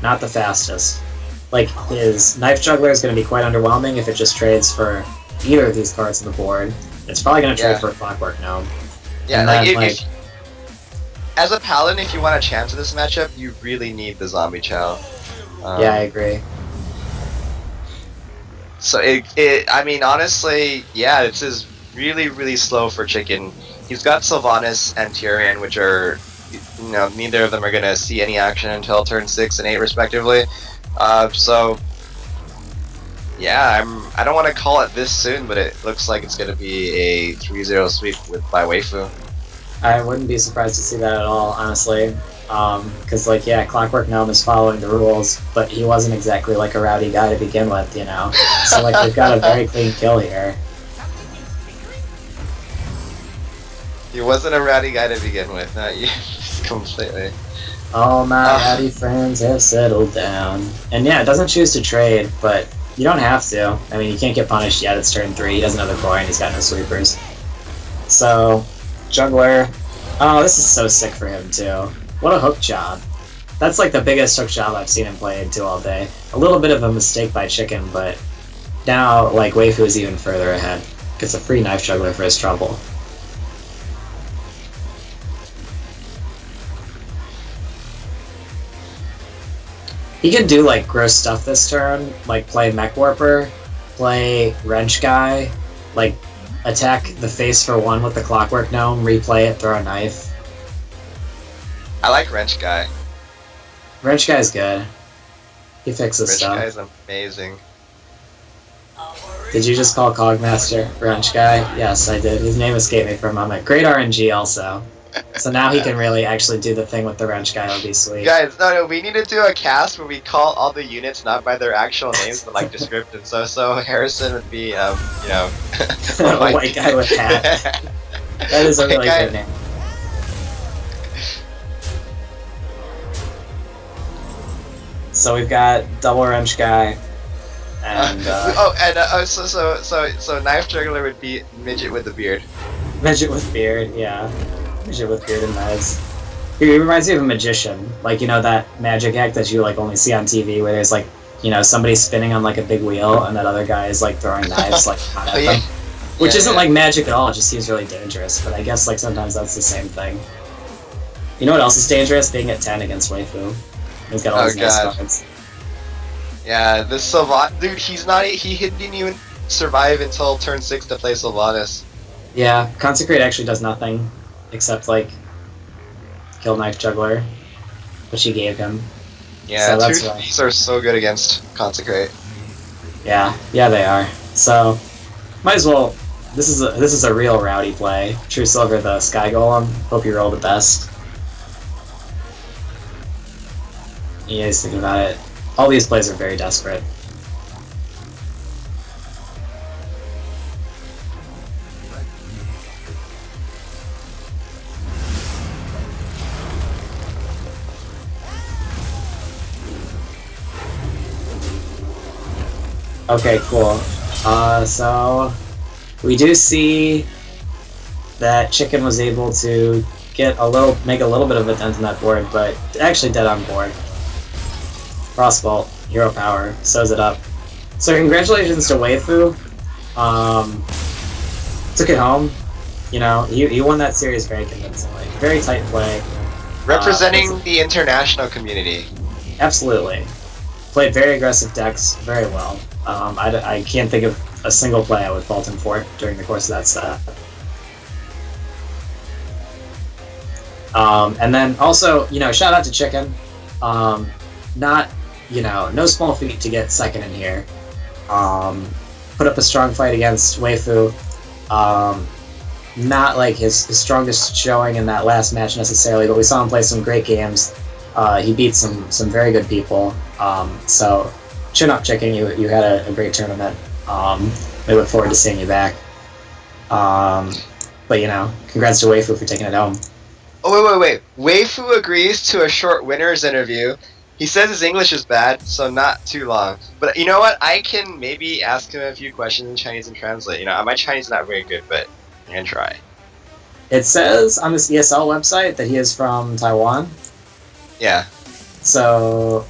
not the fastest. Like, his Knife Juggler is going to be quite underwhelming if it just trades for either of these cards on the board. It's probably going to trade for a Clockwork Gnome. Yeah, if as a Paladin, if you want a chance in this matchup, you really need the Zombie Chow. Yeah, I agree. So I mean, honestly, yeah, this is really, really slow for Chicken. He's got Sylvanas and Tyrion, which are, you know, neither of them are gonna see any action until turn 6 and 8, respectively. So yeah, I don't want to call it this soon, but it looks like it's gonna be a 3-0 sweep by Waifu. I wouldn't be surprised to see that at all, honestly. Because, like, yeah, Clockwork Gnome is following the rules, but he wasn't exactly, like, a rowdy guy to begin with, you know? So, like, we've got a very clean kill here. He wasn't a rowdy guy to begin with, not you. Completely. All my rowdy friends have settled down. And, yeah, it doesn't choose to trade, but you don't have to. I mean, you can't get punished yet, it's turn 3, he doesn't have the coin, he's got no sweepers. So... Juggler. Oh, this is so sick for him, too. What a hook job. That's, like, the biggest hook job I've seen him play into all day. A little bit of a mistake by Chicken, but now, like, Waifu is even further ahead. Gets a free Knife Juggler for his trouble. He could do like gross stuff this turn, like play Mech Warper, play Wrench Guy, like attack the face for 1 with the Clockwork Gnome, replay it, throw a knife. I like Wrench Guy. Wrench Guy's good. He fixes Wrench stuff. Guy's amazing. Did you just call Cogmaster Wrench Guy? Yes, I did. His name escaped me for a moment. Great RNG also. So now he can really actually do the thing with the Wrench Guy. It'll be sweet. Guys, no, we need to do a cast where we call all the units not by their actual names, but like descriptive. So Harrison would be, a white guy with hat. That is a really good name. So we've got double Wrench Guy, and so Knife Juggler would be Midget with the beard. Midget with beard, yeah. Midget with beard and meds. He reminds me of a magician, like, you know, that magic act that you like only see on TV where there's like, you know, somebody spinning on like a big wheel and that other guy is like throwing knives like at them. Which isn't like magic at all, it just seems really dangerous, but I guess like sometimes that's the same thing. You know what else is dangerous? Being at 10 against Waifu. He's got all these nice cards. Yeah, this Sylvan dude, he didn't even survive until turn 6 to play Sylvanas. Yeah, Consecrate actually does nothing except like kill Knife Juggler, which he gave him. Yeah, so these are so good against Consecrate. Yeah, they are. So might as well. This is a real rowdy play. True Silver the Sky Golem. Hope you roll the best. You guys thinking about it. All these plays are very desperate. Okay, cool. So we do see that Chicken was able to make a little bit of a dent in that board, but actually dead on board. Frostbolt, Hero Power, sews it up. So congratulations to Waifu. Took it home. You know, you won that series very convincingly. Very tight play. Representing the international community. Absolutely. Played very aggressive decks very well. I can't think of a single play I would fault him for during the course of that set. And then also, you know, shout out to Chicken. No small feat to get second in here. Put up a strong fight against Waifu. Not like his strongest showing in that last match necessarily, but we saw him play some great games. He beat some very good people. So chin up, Chicken. You had a great tournament. We look forward to seeing you back. But you know, congrats to Waifu for taking it home. Oh wait. Waifu agrees to a short winners interview. He says his English is bad, so not too long. But you know what? I can maybe ask him a few questions in Chinese and translate. You know, my Chinese is not very good, but I'm gonna try. It says on this ESL website that he is from Taiwan. Yeah. So,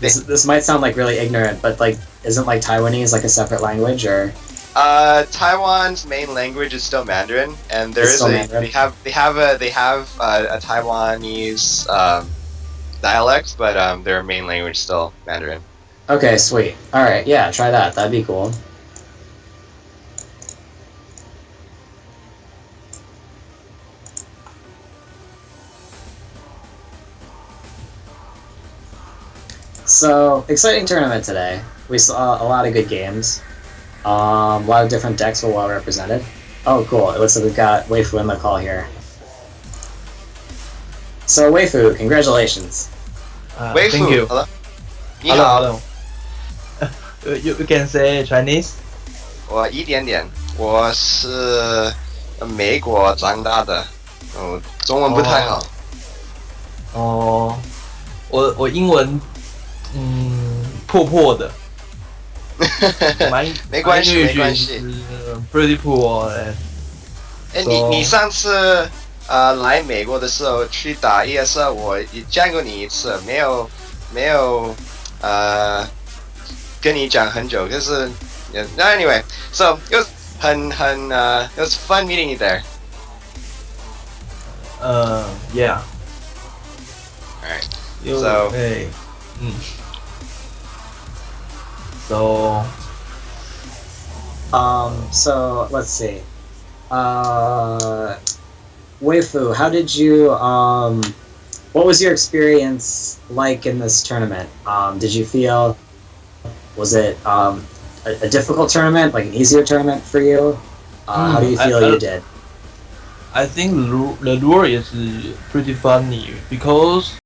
this might sound like really ignorant, but like, isn't like Taiwanese like a separate language or? Taiwan's main language is still Mandarin, and they have a Taiwanese dialect, but their main language is still Mandarin. Okay, sweet. All right, yeah, try that. That'd be cool. So, exciting tournament today. We saw a lot of good games. A lot of different decks were well represented. Oh, cool. It looks like we've got Waifu in the call here. So, Waifu, congratulations. Waifu, thank you. Hello. Hello. You can say Chinese? 我一点点，我是美国长大的，中文不太好。哦，我英文破破的，没关系，没关系。Pretty poor. 你上次来美国的时候去打 ESL， 我也见过你一次，没有跟你讲很久，就是 anyway, so it was it was fun meeting you there. Yeah. Alright. You, So hey. So So let's see. Waifu, how did you what was your experience like in this tournament? Did you feel, was it a difficult tournament, like an easier tournament for you? How do you feel you did? I think the lure is pretty funny because